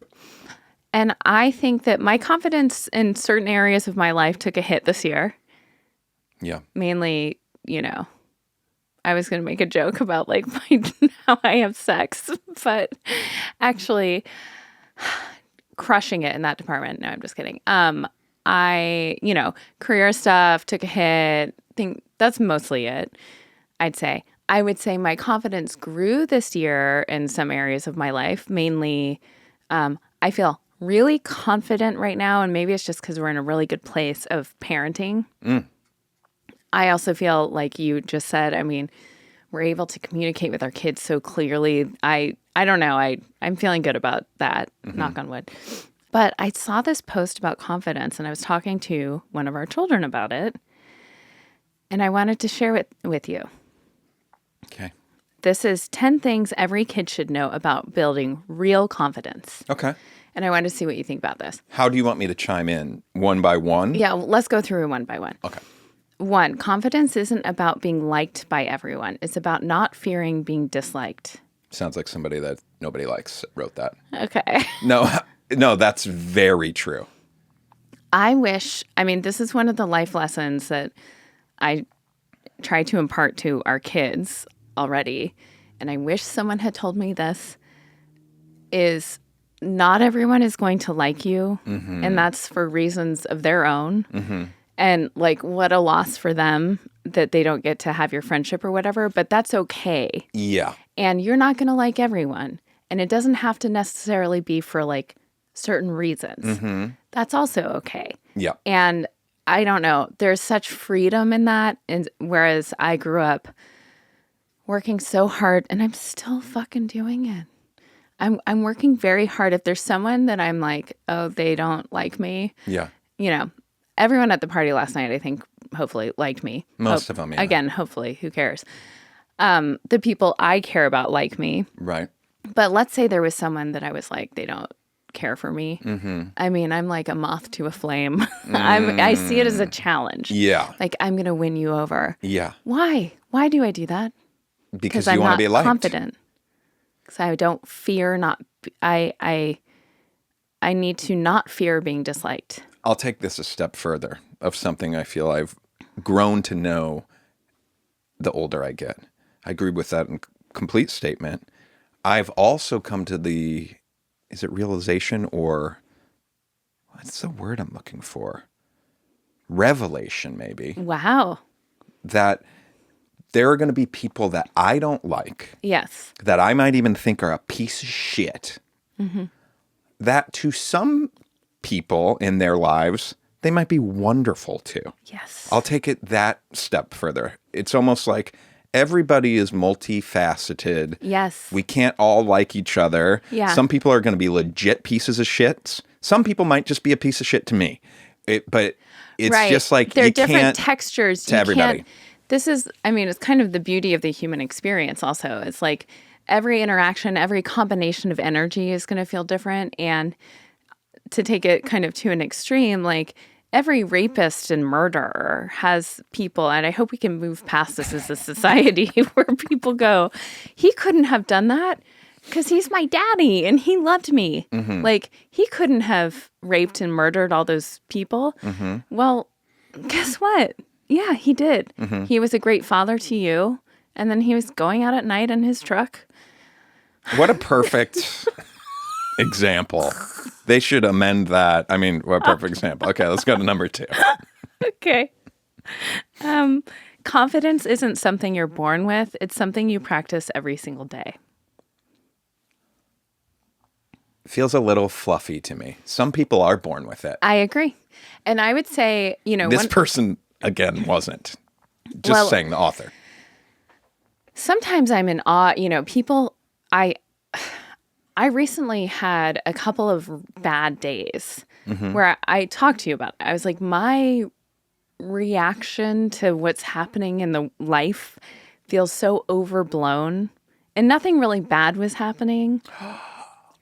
[SPEAKER 1] And I think that my confidence in certain areas of my life took a hit this year.
[SPEAKER 2] Yeah.
[SPEAKER 1] Mainly, you know, I was going to make a joke about like how I have sex, but actually crushing it in that department. No, I'm just kidding. Career stuff took a hit. I think that's mostly it, I'd say. I would say my confidence grew this year in some areas of my life. Mainly, I feel really confident right now, and maybe it's just because we're in a really good place of parenting. I also feel like you just said, I mean, we're able to communicate with our kids so clearly. I don't know. I'm feeling good about that, knock on wood. But I saw this post about confidence, and I was talking to one of our children about it, and I wanted to share it with you.
[SPEAKER 2] Okay.
[SPEAKER 1] This is 10 things every kid should know about building real confidence.
[SPEAKER 2] Okay.
[SPEAKER 1] And I wanted to see what you think about this.
[SPEAKER 2] How do you want me to chime in? One by one?
[SPEAKER 1] Yeah, let's go through one by one.
[SPEAKER 2] Okay.
[SPEAKER 1] 1, confidence isn't about being liked by everyone. It's about not fearing being disliked.
[SPEAKER 2] Sounds like somebody that nobody likes wrote that.
[SPEAKER 1] Okay.
[SPEAKER 2] No, that's very true.
[SPEAKER 1] This is one of the life lessons that I try to impart to our kids already, and I wish someone had told me this, is not everyone is going to like you, and that's for reasons of their own. And like, what a loss for them that they don't get to have your friendship or whatever, but that's okay.
[SPEAKER 2] Yeah.
[SPEAKER 1] And you're not going to like everyone. And it doesn't have to necessarily be for like certain reasons. That's also okay.
[SPEAKER 2] Yeah.
[SPEAKER 1] And I don't know, there's such freedom in that. And whereas I grew up working so hard, and I'm still fucking doing it. I'm working very hard. If there's someone that I'm like, oh, they don't like me.
[SPEAKER 2] Yeah.
[SPEAKER 1] You know, everyone at the party last night, I think, hopefully liked me.
[SPEAKER 2] Most of them, yeah.
[SPEAKER 1] Again, hopefully, who cares? The people I care about like me.
[SPEAKER 2] Right.
[SPEAKER 1] But let's say there was someone that I was like, they don't care for me. I mean, I'm like a moth to a flame. I see it as a challenge.
[SPEAKER 2] Yeah.
[SPEAKER 1] Like, I'm going to win you over.
[SPEAKER 2] Yeah.
[SPEAKER 1] Why? Why do I do that?
[SPEAKER 2] Because you want to be liked.
[SPEAKER 1] Confident. Because I don't fear I need to not fear being disliked.
[SPEAKER 2] I'll take this a step further of something I feel I've grown to know the older I get. I agree with that complete statement. I've also come to is it realization or what's the word I'm looking for? Revelation, maybe.
[SPEAKER 1] Wow.
[SPEAKER 2] That there are going to be people that I don't like.
[SPEAKER 1] Yes.
[SPEAKER 2] That I might even think are a piece of shit. That to some people in their lives they might be wonderful too.
[SPEAKER 1] Yes.
[SPEAKER 2] I'll take it that step further. It's almost like everybody is multifaceted.
[SPEAKER 1] Yes.
[SPEAKER 2] We can't all like each other.
[SPEAKER 1] Yeah.
[SPEAKER 2] Some people are going to be legit pieces of shits. Some people might just be a piece of shit to me. But it's just like
[SPEAKER 1] there are
[SPEAKER 2] you
[SPEAKER 1] different
[SPEAKER 2] can't
[SPEAKER 1] textures
[SPEAKER 2] to everybody.
[SPEAKER 1] It's kind of the beauty of the human experience also. It's like every interaction, every combination of energy is going to feel different. And to take it kind of to an extreme, like every rapist and murderer has people, and I hope we can move past this as a society where people go, he couldn't have done that because he's my daddy and he loved me.
[SPEAKER 2] Mm-hmm.
[SPEAKER 1] Like, he couldn't have raped and murdered all those people.
[SPEAKER 2] Mm-hmm.
[SPEAKER 1] Well, guess what? Yeah, he did.
[SPEAKER 2] Mm-hmm.
[SPEAKER 1] He was a great father to you, and then he was going out at night in his truck.
[SPEAKER 2] What a perfect example. They should amend that. I mean, what a perfect example. Okay, let's go to number 2.
[SPEAKER 1] Okay. Confidence isn't something you're born with. It's something you practice every single day.
[SPEAKER 2] Feels a little fluffy to me. Some people are born with it.
[SPEAKER 1] I agree. And I would say,
[SPEAKER 2] This person, again, wasn't. Just saying, the author.
[SPEAKER 1] Sometimes I'm in awe. People, I recently had a couple of bad days where I talked to you about it. I was like, my reaction to what's happening in the life feels so overblown, and nothing really bad was happening.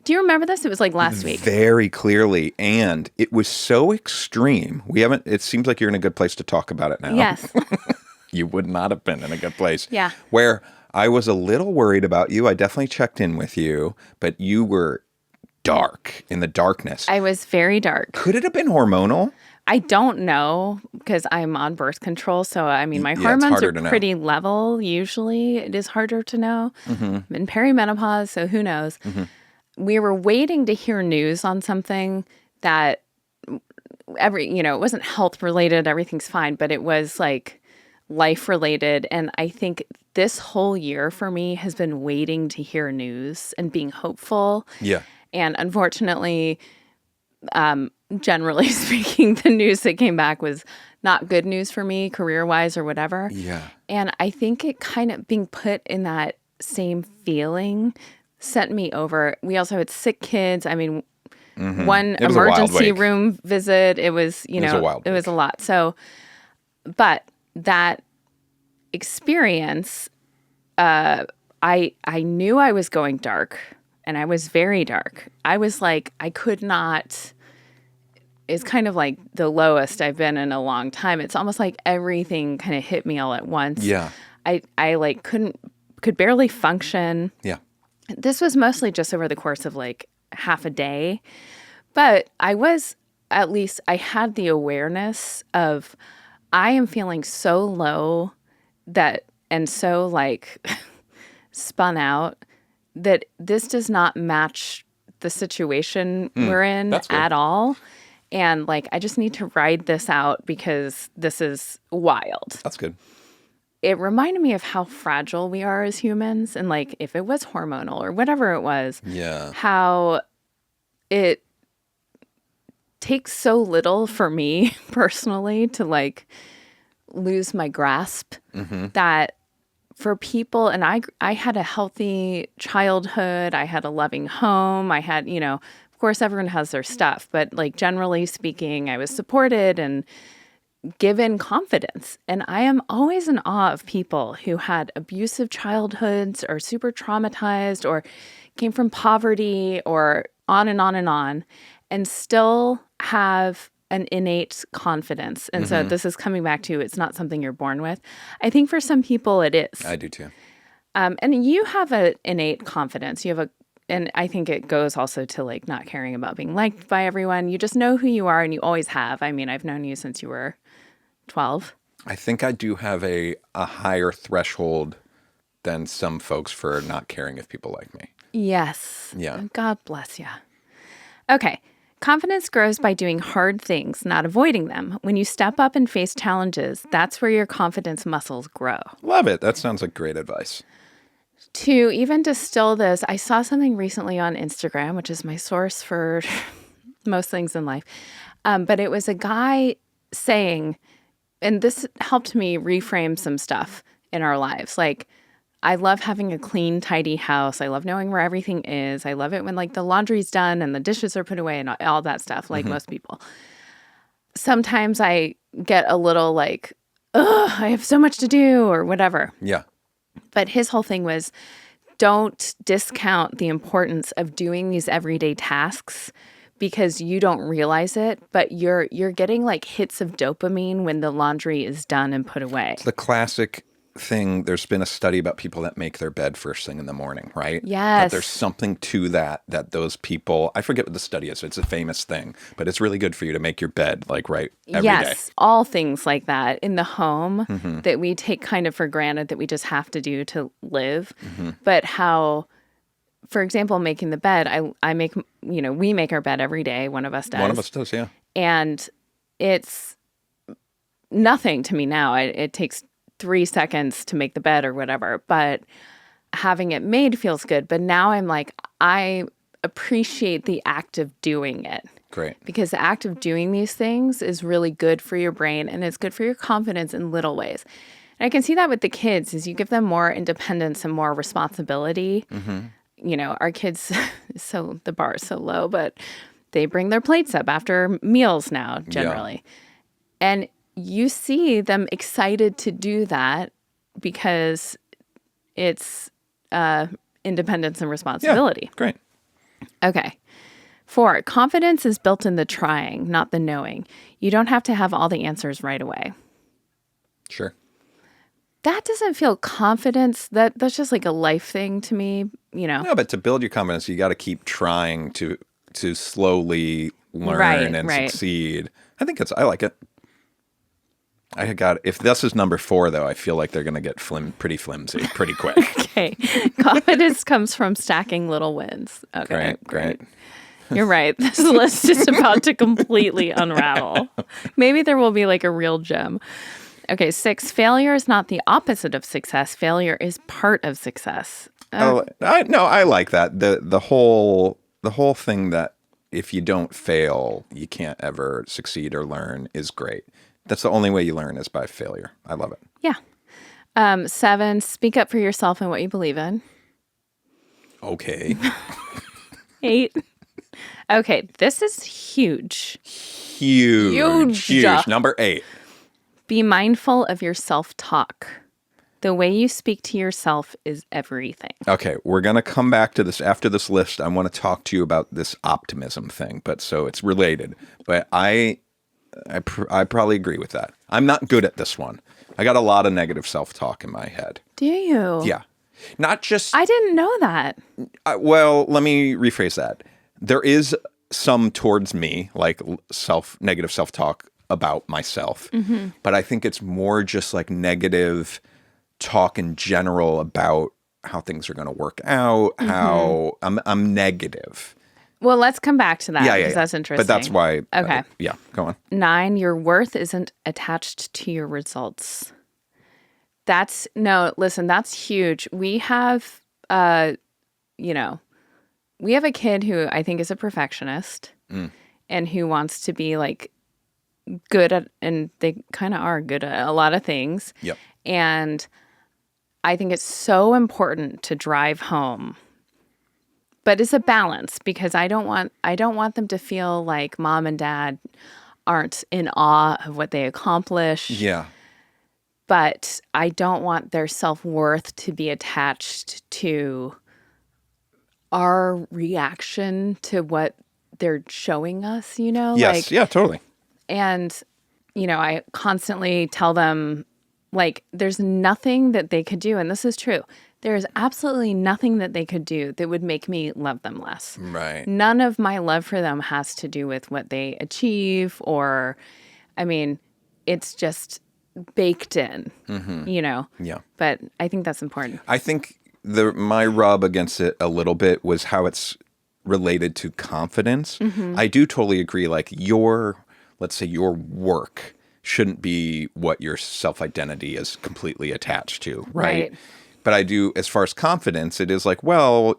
[SPEAKER 1] Do you remember this? It was like last week.
[SPEAKER 2] Very clearly. And it was so extreme. It seems like you're in a good place to talk about it now.
[SPEAKER 1] Yes.
[SPEAKER 2] You would not have been in a good place.
[SPEAKER 1] Yeah.
[SPEAKER 2] Where I was a little worried about you. I definitely checked in with you, but you were dark in the darkness.
[SPEAKER 1] I was very dark.
[SPEAKER 2] Could it have been hormonal?
[SPEAKER 1] I don't know because I'm on birth control. So, my
[SPEAKER 2] it's
[SPEAKER 1] hormones
[SPEAKER 2] harder
[SPEAKER 1] are
[SPEAKER 2] to
[SPEAKER 1] pretty level. Usually it is harder to know. I'm in perimenopause, so who knows? We were waiting to hear news on something that it wasn't health related. Everything's fine, but it was like life related. And I think this whole year for me has been waiting to hear news and being hopeful.
[SPEAKER 2] Yeah.
[SPEAKER 1] And unfortunately, generally speaking, the news that came back was not good news for me, career-wise or whatever.
[SPEAKER 2] Yeah.
[SPEAKER 1] And I think it kind of being put in that same feeling sent me over. We also had sick kids. One
[SPEAKER 2] It was a wild
[SPEAKER 1] emergency
[SPEAKER 2] week.
[SPEAKER 1] room visit. It was,
[SPEAKER 2] It was a wild
[SPEAKER 1] it was
[SPEAKER 2] week.
[SPEAKER 1] a lot. So, but that experience, I knew I was going dark, and I was very dark. I was like, I could not. It's kind of like the lowest I've been in a long time. It's almost like everything kind of hit me all at once.
[SPEAKER 2] Yeah.
[SPEAKER 1] I like could barely function.
[SPEAKER 2] Yeah.
[SPEAKER 1] This was mostly just over the course of like half a day. But I had the awareness of I am feeling so low and so like spun out that this does not match the situation we're in at all. And like, I just need to ride this out because this is wild.
[SPEAKER 2] That's good.
[SPEAKER 1] It reminded me of how fragile we are as humans. And like, if it was hormonal or whatever it was,
[SPEAKER 2] Yeah.
[SPEAKER 1] how it takes so little for me personally to like lose my grasp that for people, and I had a healthy childhood, I had a loving home, I had, of course everyone has their stuff, but like generally speaking, I was supported and given confidence. And I am always in awe of people who had abusive childhoods or super traumatized or came from poverty or on and on and on, and still have an innate confidence. And so this is coming back to it's not something you're born with. I think for some people it is.
[SPEAKER 2] I do too.
[SPEAKER 1] And you have an innate confidence. And I think it goes also to like not caring about being liked by everyone. You just know who you are, and you always have. I mean, I've known you since you were 12.
[SPEAKER 2] I think I do have a higher threshold than some folks for not caring if people like me.
[SPEAKER 1] Yes.
[SPEAKER 2] Yeah.
[SPEAKER 1] God bless you. Okay. Confidence grows by doing hard things, not avoiding them. When you step up and face challenges, that's where your confidence muscles grow.
[SPEAKER 2] Love it. That sounds like great advice.
[SPEAKER 1] To even distill this, I saw something recently on Instagram, which is my source for most things in life. But it was a guy saying, and this helped me reframe some stuff in our lives. Like, I love having a clean, tidy house. I love knowing where everything is. I love it when like the laundry's done and the dishes are put away and all that stuff, like most people. Sometimes I get a little like, ugh, I have so much to do or whatever.
[SPEAKER 2] Yeah.
[SPEAKER 1] But his whole thing was, don't discount the importance of doing these everyday tasks because you don't realize it, but you're getting like hits of dopamine when the laundry is done and put away.
[SPEAKER 2] It's the classic thing. There's been a study about people that make their bed first thing in the morning, right?
[SPEAKER 1] Yes.
[SPEAKER 2] That there's something to that those people, I forget what the study is. It's a famous thing, but it's really good for you to make your bed like every day.
[SPEAKER 1] Yes, all things like that in the home that we take kind of for granted that we just have to do to live. But how, for example, making the bed, I make, we make our bed every day. One of us does.
[SPEAKER 2] One of us does, yeah.
[SPEAKER 1] And it's nothing to me now. It takes 3 seconds to make the bed or whatever, but having it made feels good. But now I'm like, I appreciate the act of doing it.
[SPEAKER 2] Great.
[SPEAKER 1] Because the act of doing these things is really good for your brain and it's good for your confidence in little ways. And I can see that with the kids as you give them more independence and more responsibility. Our kids, so the bar is so low, but they bring their plates up after meals now, generally. Yeah. And you see them excited to do that because it's independence and responsibility.
[SPEAKER 2] Yeah, great.
[SPEAKER 1] Okay. 4, confidence is built in the trying, not the knowing. You don't have to have all the answers right away.
[SPEAKER 2] Sure.
[SPEAKER 1] That doesn't feel confidence. That's just like a life thing to me,
[SPEAKER 2] No, but to build your confidence, you got to keep trying to slowly learn and succeed. I like it. If this is number 4, though, I feel like they're going to get pretty flimsy pretty quick.
[SPEAKER 1] Okay. Confidence comes from stacking little wins. Okay.
[SPEAKER 2] Great.
[SPEAKER 1] You're right. This list is about to completely unravel. Maybe there will be like a real gem. Okay. 6, failure is not the opposite of success. Failure is part of success.
[SPEAKER 2] I like that. The whole thing that if you don't fail, you can't ever succeed or learn is great. That's the only way you learn is by failure. I love it.
[SPEAKER 1] Yeah. 7, speak up for yourself and what you believe in.
[SPEAKER 2] Okay.
[SPEAKER 1] 8. Okay, this is huge.
[SPEAKER 2] Huge. Number 8.
[SPEAKER 1] Be mindful of your self-talk. The way you speak to yourself is everything.
[SPEAKER 2] Okay, we're going to come back to this after this list. I want to talk to you about this optimism thing, but so it's related. But I probably agree with that. I'm not good at this one. I got a lot of negative self-talk in my head.
[SPEAKER 1] Do you?
[SPEAKER 2] Yeah. Not just...
[SPEAKER 1] I didn't know that.
[SPEAKER 2] Well, let me rephrase that. There is some towards me, like negative self-talk about myself. But I think it's more just like negative talk in general about how things are going to work out, how I'm negative.
[SPEAKER 1] Well, let's come back to that because that's interesting.
[SPEAKER 2] But that's why.
[SPEAKER 1] Okay.
[SPEAKER 2] Go on.
[SPEAKER 1] 9, your worth isn't attached to your results. That's huge. We have, we have a kid who I think is a perfectionist and who wants to be like good at, and they kind of are good at a lot of things.
[SPEAKER 2] Yep.
[SPEAKER 1] And I think it's so important to drive home. But it's a balance because I don't want them to feel like mom and dad aren't in awe of what they accomplish.
[SPEAKER 2] Yeah.
[SPEAKER 1] But I don't want their self-worth to be attached to our reaction to what they're showing us,
[SPEAKER 2] Yes, yeah, totally.
[SPEAKER 1] And, I constantly tell them, like, there's nothing that they could do, and this is true. There is absolutely nothing that they could do that would make me love them less.
[SPEAKER 2] Right.
[SPEAKER 1] None of my love for them has to do with what they achieve it's just baked in,
[SPEAKER 2] Yeah.
[SPEAKER 1] But I think that's important.
[SPEAKER 2] I think my rub against it a little bit was how it's related to confidence. I do totally agree. Like let's say your work shouldn't be what your self-identity is completely attached to, right? But I do, as far as confidence, it is like, well,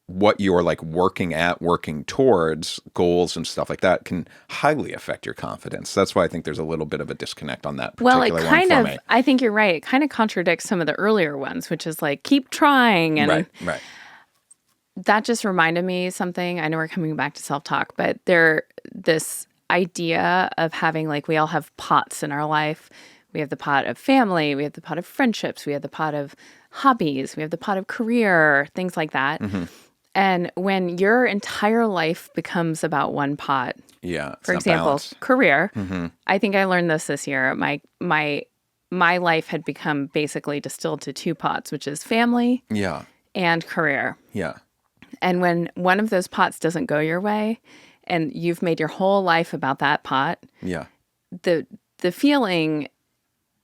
[SPEAKER 2] what you're like working towards, goals and stuff like that, can highly affect your confidence. That's why I think there's a little bit of a disconnect on that particular one for me.
[SPEAKER 1] I think you're right. It kind of contradicts some of the earlier ones, which is like, keep trying. And
[SPEAKER 2] right.
[SPEAKER 1] That just reminded me something. I know we're coming back to self-talk, but this idea of having, like, we all have pots in our life. We have the pot of family. We have the pot of friendships. We have the pot of hobbies. We have the pot of career, things like that.
[SPEAKER 2] Mm-hmm.
[SPEAKER 1] And when your entire life becomes about one pot, for example, career, I think I learned this year. My life had become basically distilled to two pots, which is family and career.
[SPEAKER 2] Yeah.
[SPEAKER 1] And when one of those pots doesn't go your way and you've made your whole life about that pot, the feeling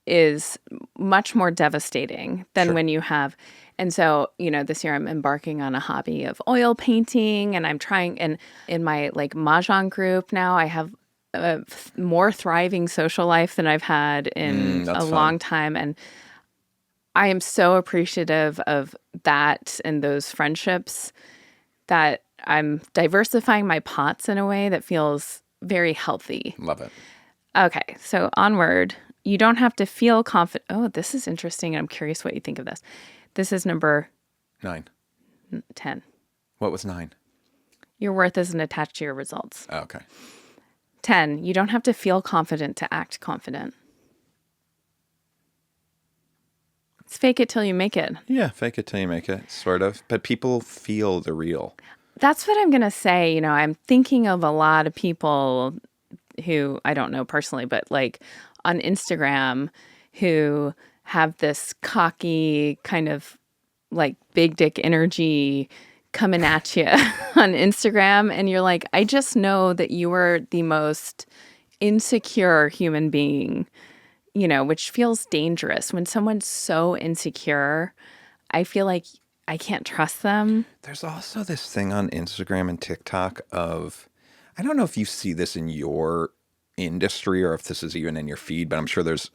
[SPEAKER 1] is much more devastating than when you have. And so, this year I'm embarking on a hobby of oil painting, and I'm trying, and in my like Mahjong group now, I have a more thriving social life than I've had in a long time. And I am so appreciative of that and those friendships that I'm diversifying my pots in a way that feels very healthy.
[SPEAKER 2] Love it.
[SPEAKER 1] Okay, so onward. You don't have to feel confident. Oh, this is interesting. I'm curious what you think of this. This is number
[SPEAKER 2] 9.
[SPEAKER 1] 10.
[SPEAKER 2] What was 9?
[SPEAKER 1] Your worth isn't attached to your results.
[SPEAKER 2] Oh, okay.
[SPEAKER 1] 10. You don't have to feel confident to act confident. It's fake it till you make it.
[SPEAKER 2] Yeah, fake it till you make it, sort of. But people feel the real.
[SPEAKER 1] That's what I'm going to say. I'm thinking of a lot of people who I don't know personally, but like on Instagram, who have this cocky kind of like big dick energy coming at you on Instagram. And you're like, I just know that you are the most insecure human being, which feels dangerous. When someone's so insecure, I feel like I can't trust them.
[SPEAKER 2] There's also this thing on Instagram and TikTok of, I don't know if you see this in your industry or if this is even in your feed, but I'm sure there's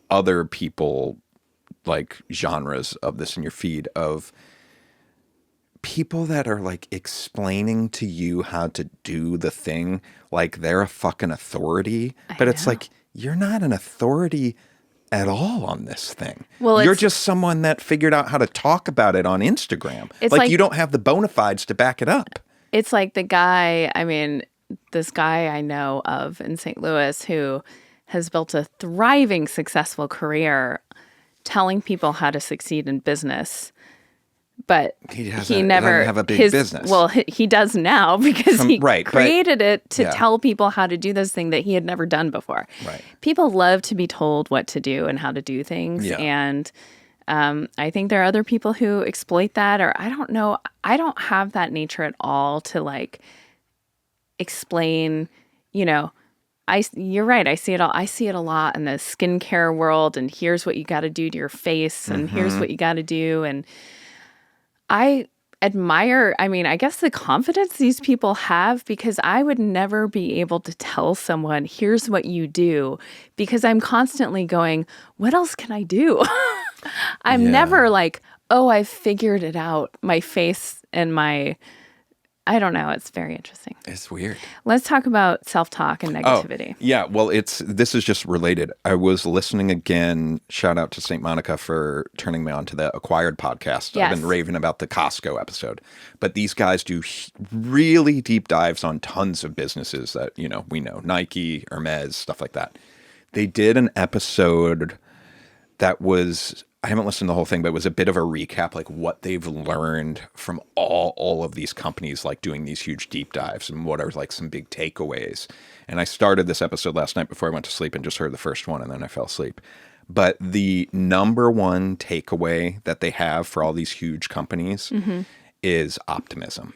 [SPEAKER 2] other people, like genres of this in your feed, of people that are like explaining to you how to do the thing like they're a fucking authority. But it's like, you're not an authority at all on this thing. Well, you're just someone that figured out how to talk about it on Instagram. It's like you don't have the bona fides to back it up.
[SPEAKER 1] It's like this guy I know of in St. Louis who has built a thriving, successful career telling people how to succeed in business. But he never
[SPEAKER 2] doesn't have a big business.
[SPEAKER 1] Well, he does now because he created it to tell people how to do this thing that he had never done before.
[SPEAKER 2] Right.
[SPEAKER 1] People love to be told what to do and how to do things. Yeah. And I think there are other people who exploit that, or I don't know. I don't have that nature at all to like explain, you're right. I see it all. I see it a lot in the skincare world, and here's what you got to do to your face, and here's what you got to do. And I admire, I guess the confidence these people have, because I would never be able to tell someone, here's what you do, because I'm constantly going, what else can I do? I'm never like, oh, I've figured it out. My face and I don't know. It's very interesting.
[SPEAKER 2] It's weird.
[SPEAKER 1] Let's talk about self-talk and negativity.
[SPEAKER 2] Oh, yeah. Well, this is just related. I was listening again. Shout out to St. Monica for turning me on to the Acquired podcast. Yes. I've been raving about the Costco episode. But these guys do really deep dives on tons of businesses that, we know. Nike, Hermes, stuff like that. They did an episode that was, I haven't listened to the whole thing, but it was a bit of a recap, like what they've learned from all of these companies, like doing these huge deep dives, and what are like some big takeaways. And I started this episode last night before I went to sleep and just heard the first one, and then I fell asleep. But the number one takeaway that they have for all these huge companies is optimism.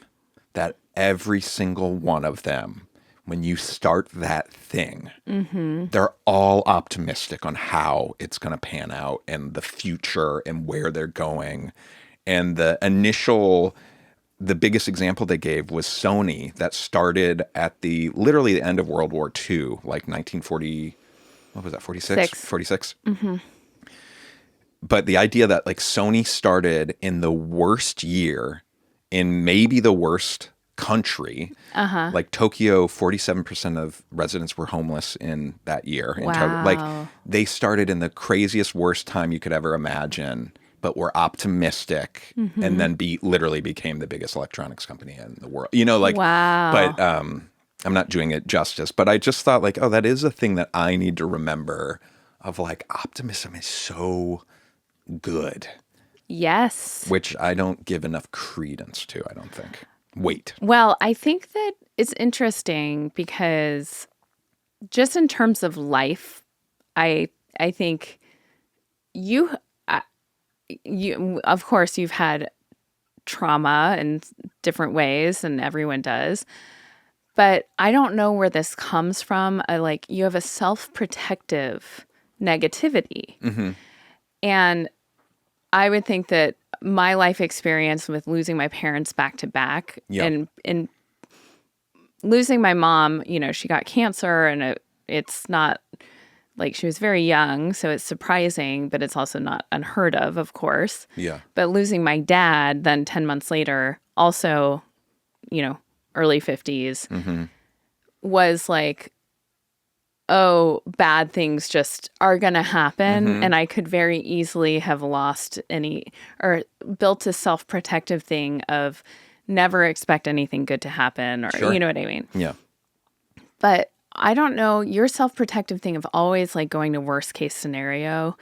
[SPEAKER 2] That every single one of them, when you start that thing, they're all optimistic on how it's going to pan out and the future and where they're going. And the biggest example they gave was Sony, that started at literally the end of World War II, like 1940, what was that, 46? 46? But the idea that like Sony started in the worst year in maybe the worst country. Like Tokyo, 47% of residents were homeless in that year.
[SPEAKER 1] Wow.
[SPEAKER 2] Like they started in the craziest, worst time you could ever imagine, but were optimistic and then literally became the biggest electronics company in the world.
[SPEAKER 1] Wow.
[SPEAKER 2] But I'm not doing it justice, but I just thought like, oh, that is a thing that I need to remember of like optimism is so good.
[SPEAKER 1] Yes.
[SPEAKER 2] Which I don't give enough credence to, I don't think. Wait.
[SPEAKER 1] Well, I think that it's interesting because just in terms of life, I think you of course you've had trauma in different ways, and everyone does. But I don't know where this comes from. Like you have a self-protective negativity. And I would think that my life experience with losing my parents back to back and losing my mom, she got cancer, and it's not like she was very young, so it's surprising, but it's also not unheard of course.
[SPEAKER 2] Yeah.
[SPEAKER 1] But losing my dad then 10 months later, also, early 50s, was like, oh, bad things just are going to happen. And I could very easily have lost or built a self-protective thing of never expect anything good to happen, or you know what I mean?
[SPEAKER 2] Yeah.
[SPEAKER 1] But I don't know, your self-protective thing of always like going to worst case scenario.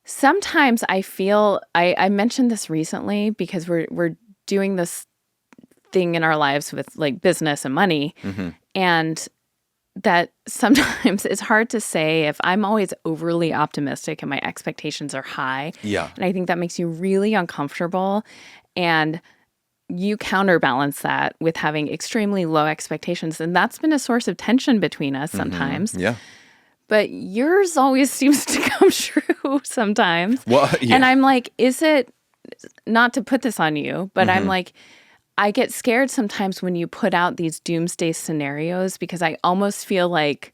[SPEAKER 1] Sometimes I feel, I mentioned this recently because we're doing this thing in our lives with like business and money. And that sometimes it's hard to say if I'm always overly optimistic and my expectations are high.
[SPEAKER 2] Yeah.
[SPEAKER 1] And I think that makes you really uncomfortable. And you counterbalance that with having extremely low expectations. And that's been a source of tension between us sometimes.
[SPEAKER 2] Yeah.
[SPEAKER 1] But yours always seems to come true sometimes.
[SPEAKER 2] Well, yeah.
[SPEAKER 1] And I'm like, is it, not to put this on you, but I'm like, I get scared sometimes when you put out these doomsday scenarios because I almost feel like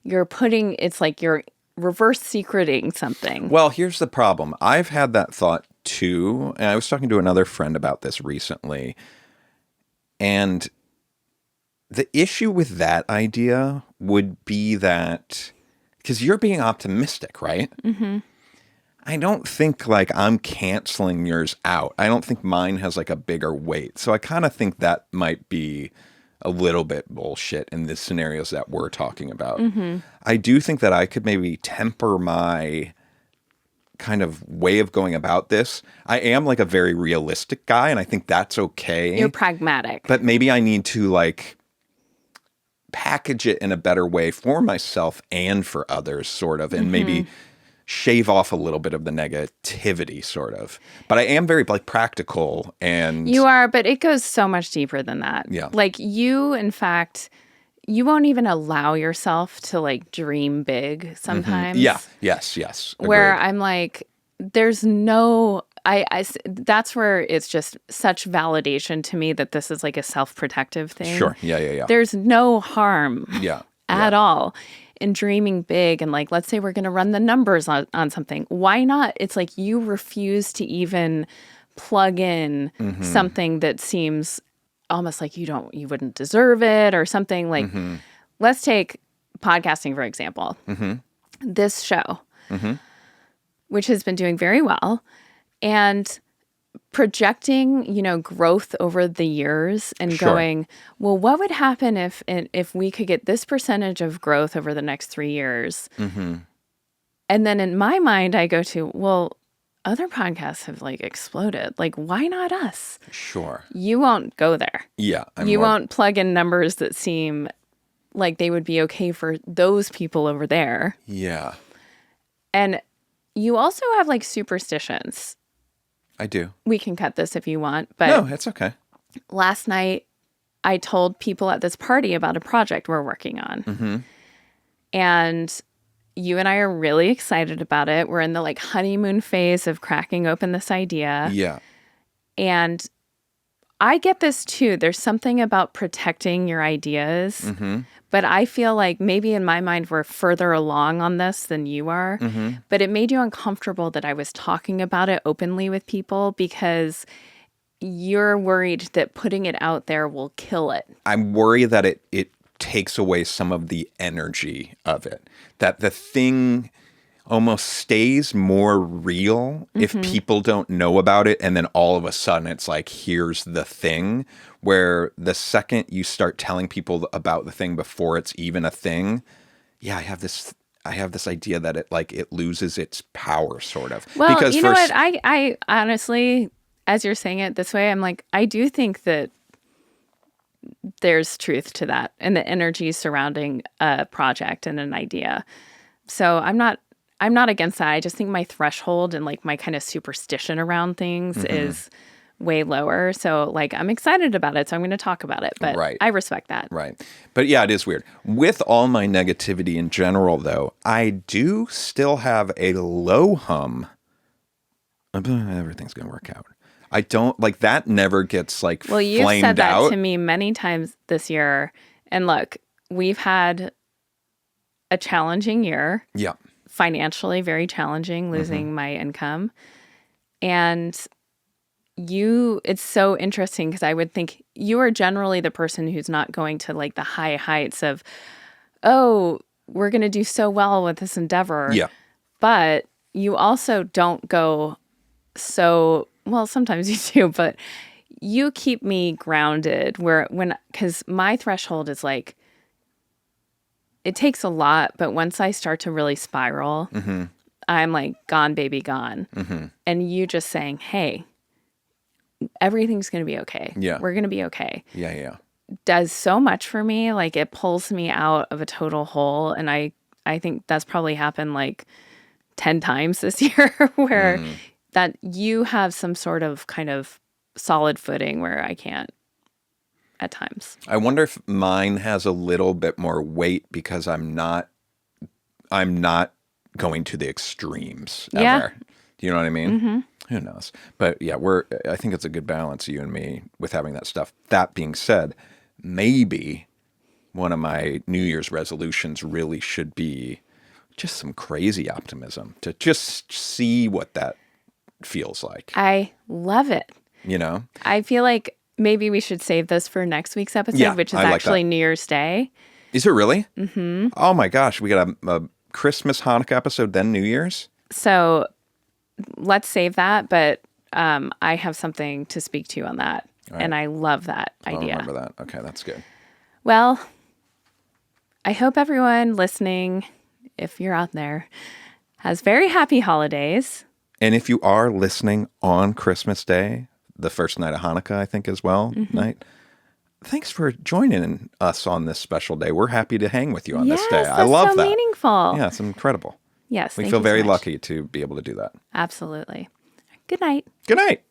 [SPEAKER 1] it's like you're reverse secreting something.
[SPEAKER 2] Well, here's the problem. I've had that thought too. And I was talking to another friend about this recently. And the issue with that idea would be that, because you're being optimistic, right? I don't think like I'm canceling yours out. I don't think mine has like a bigger weight. So I kind of think that might be a little bit bullshit in the scenarios that we're talking about. I do think that I could maybe temper my kind of way of going about this. I am like a very realistic guy, and I think that's okay.
[SPEAKER 1] You're pragmatic.
[SPEAKER 2] But maybe I need to like package it in a better way for myself and for others, sort of, and maybe shave off a little bit of the negativity, sort of. But I am very like practical, and
[SPEAKER 1] you are, but it goes so much deeper than that.
[SPEAKER 2] Yeah.
[SPEAKER 1] Like you, in fact, you won't even allow yourself to like dream big sometimes.
[SPEAKER 2] Yeah. Yes.
[SPEAKER 1] Where
[SPEAKER 2] Agreed.
[SPEAKER 1] I'm like, there's no, that's where it's just such validation to me that this is like a self-protective thing.
[SPEAKER 2] Sure. Yeah.
[SPEAKER 1] There's no harm at
[SPEAKER 2] Yeah.
[SPEAKER 1] all in dreaming big. And like, let's say we're going to run the numbers on something. Why not? It's like you refuse to even plug in something that seems almost like you wouldn't deserve it or something. Like, let's take podcasting, for example. This show, which has been doing very well, and projecting, growth over the years and going, well, what would happen if we could get this percentage of growth over the next 3 years? And then in my mind, I go to, well, other podcasts have like exploded. Like, why not us?
[SPEAKER 2] Sure.
[SPEAKER 1] You won't go there.
[SPEAKER 2] Yeah.
[SPEAKER 1] You won't plug in numbers that seem like they would be okay for those people over there.
[SPEAKER 2] Yeah.
[SPEAKER 1] And you also have like superstitions.
[SPEAKER 2] I do.
[SPEAKER 1] We can cut this if you want, but
[SPEAKER 2] No, it's okay.
[SPEAKER 1] last night I told people at this party about a project we're working on. And you and I are really excited about it. We're in the like honeymoon phase of cracking open this idea.
[SPEAKER 2] Yeah.
[SPEAKER 1] And I get this too. There's something about protecting your ideas. But I feel like maybe in my mind we're further along on this than you are. But it made you uncomfortable that I was talking about it openly with people because you're worried that putting it out there will kill it.
[SPEAKER 2] I'm worried that it takes away some of the energy of it. That the thing almost stays more real if people don't know about it, and then all of a sudden it's like, here's the thing. Where the second you start telling people about the thing before it's even a thing, I have this idea that it loses its power, sort of.
[SPEAKER 1] Well, because you know what? I honestly, as you're saying it this way, I'm like, I do think that there's truth to that and the energy surrounding a project and an idea. So I'm not against that. I just think my threshold and like my kind of superstition around things is way lower. So like I'm excited about it. So I'm going to talk about it. But I respect that.
[SPEAKER 2] Right. But yeah, it is weird. With all my negativity in general, though, I do still have a low hum. Everything's going to work out. I don't like that never gets like flamed out. Well, you've said that
[SPEAKER 1] to me many times this year. And look, we've had a challenging year.
[SPEAKER 2] Yeah.
[SPEAKER 1] Financially very challenging, losing my income. And it's so interesting because I would think you are generally the person who's not going to like the high heights of, oh, we're going to do so well with this endeavor.
[SPEAKER 2] Yeah.
[SPEAKER 1] But you also don't go so... Well, sometimes you do, but you keep me grounded because my threshold is like, it takes a lot, but once I start to really spiral, I'm like, gone, baby, gone. And you just saying, hey, everything's going to be okay.
[SPEAKER 2] Yeah.
[SPEAKER 1] We're going to be okay.
[SPEAKER 2] Yeah.
[SPEAKER 1] Does so much for me. Like it pulls me out of a total hole. And I think that's probably happened like 10 times this year where that you have some sort of kind of solid footing where I can't at times.
[SPEAKER 2] I wonder if mine has a little bit more weight because I'm not going to the extremes ever.
[SPEAKER 1] Yeah.
[SPEAKER 2] Do you know what I mean? Who knows? But yeah, I think it's a good balance, you and me, with having that stuff. That being said, maybe one of my New Year's resolutions really should be just some crazy optimism to just see what that feels like.
[SPEAKER 1] I love it.
[SPEAKER 2] You know?
[SPEAKER 1] I feel like maybe we should save this for next week's episode, which is actually New Year's Day.
[SPEAKER 2] Is it really? Mm-hmm. Oh my gosh. We got a Christmas, Hanukkah episode, then New Year's?
[SPEAKER 1] So let's save that. But I have something to speak to you on that. Right. And I love that idea.
[SPEAKER 2] I remember that. Okay, that's good.
[SPEAKER 1] Well, I hope everyone listening, if you're out there, has very happy holidays.
[SPEAKER 2] And if you are listening on Christmas Day, the first night of Hanukkah, I think as well, thanks for joining us on this special day. We're happy to hang with you on this day. I love that.
[SPEAKER 1] That's so meaningful.
[SPEAKER 2] Yeah, it's incredible.
[SPEAKER 1] Yes,
[SPEAKER 2] we feel very lucky to be able to do that.
[SPEAKER 1] Absolutely. Good night.
[SPEAKER 2] Good night.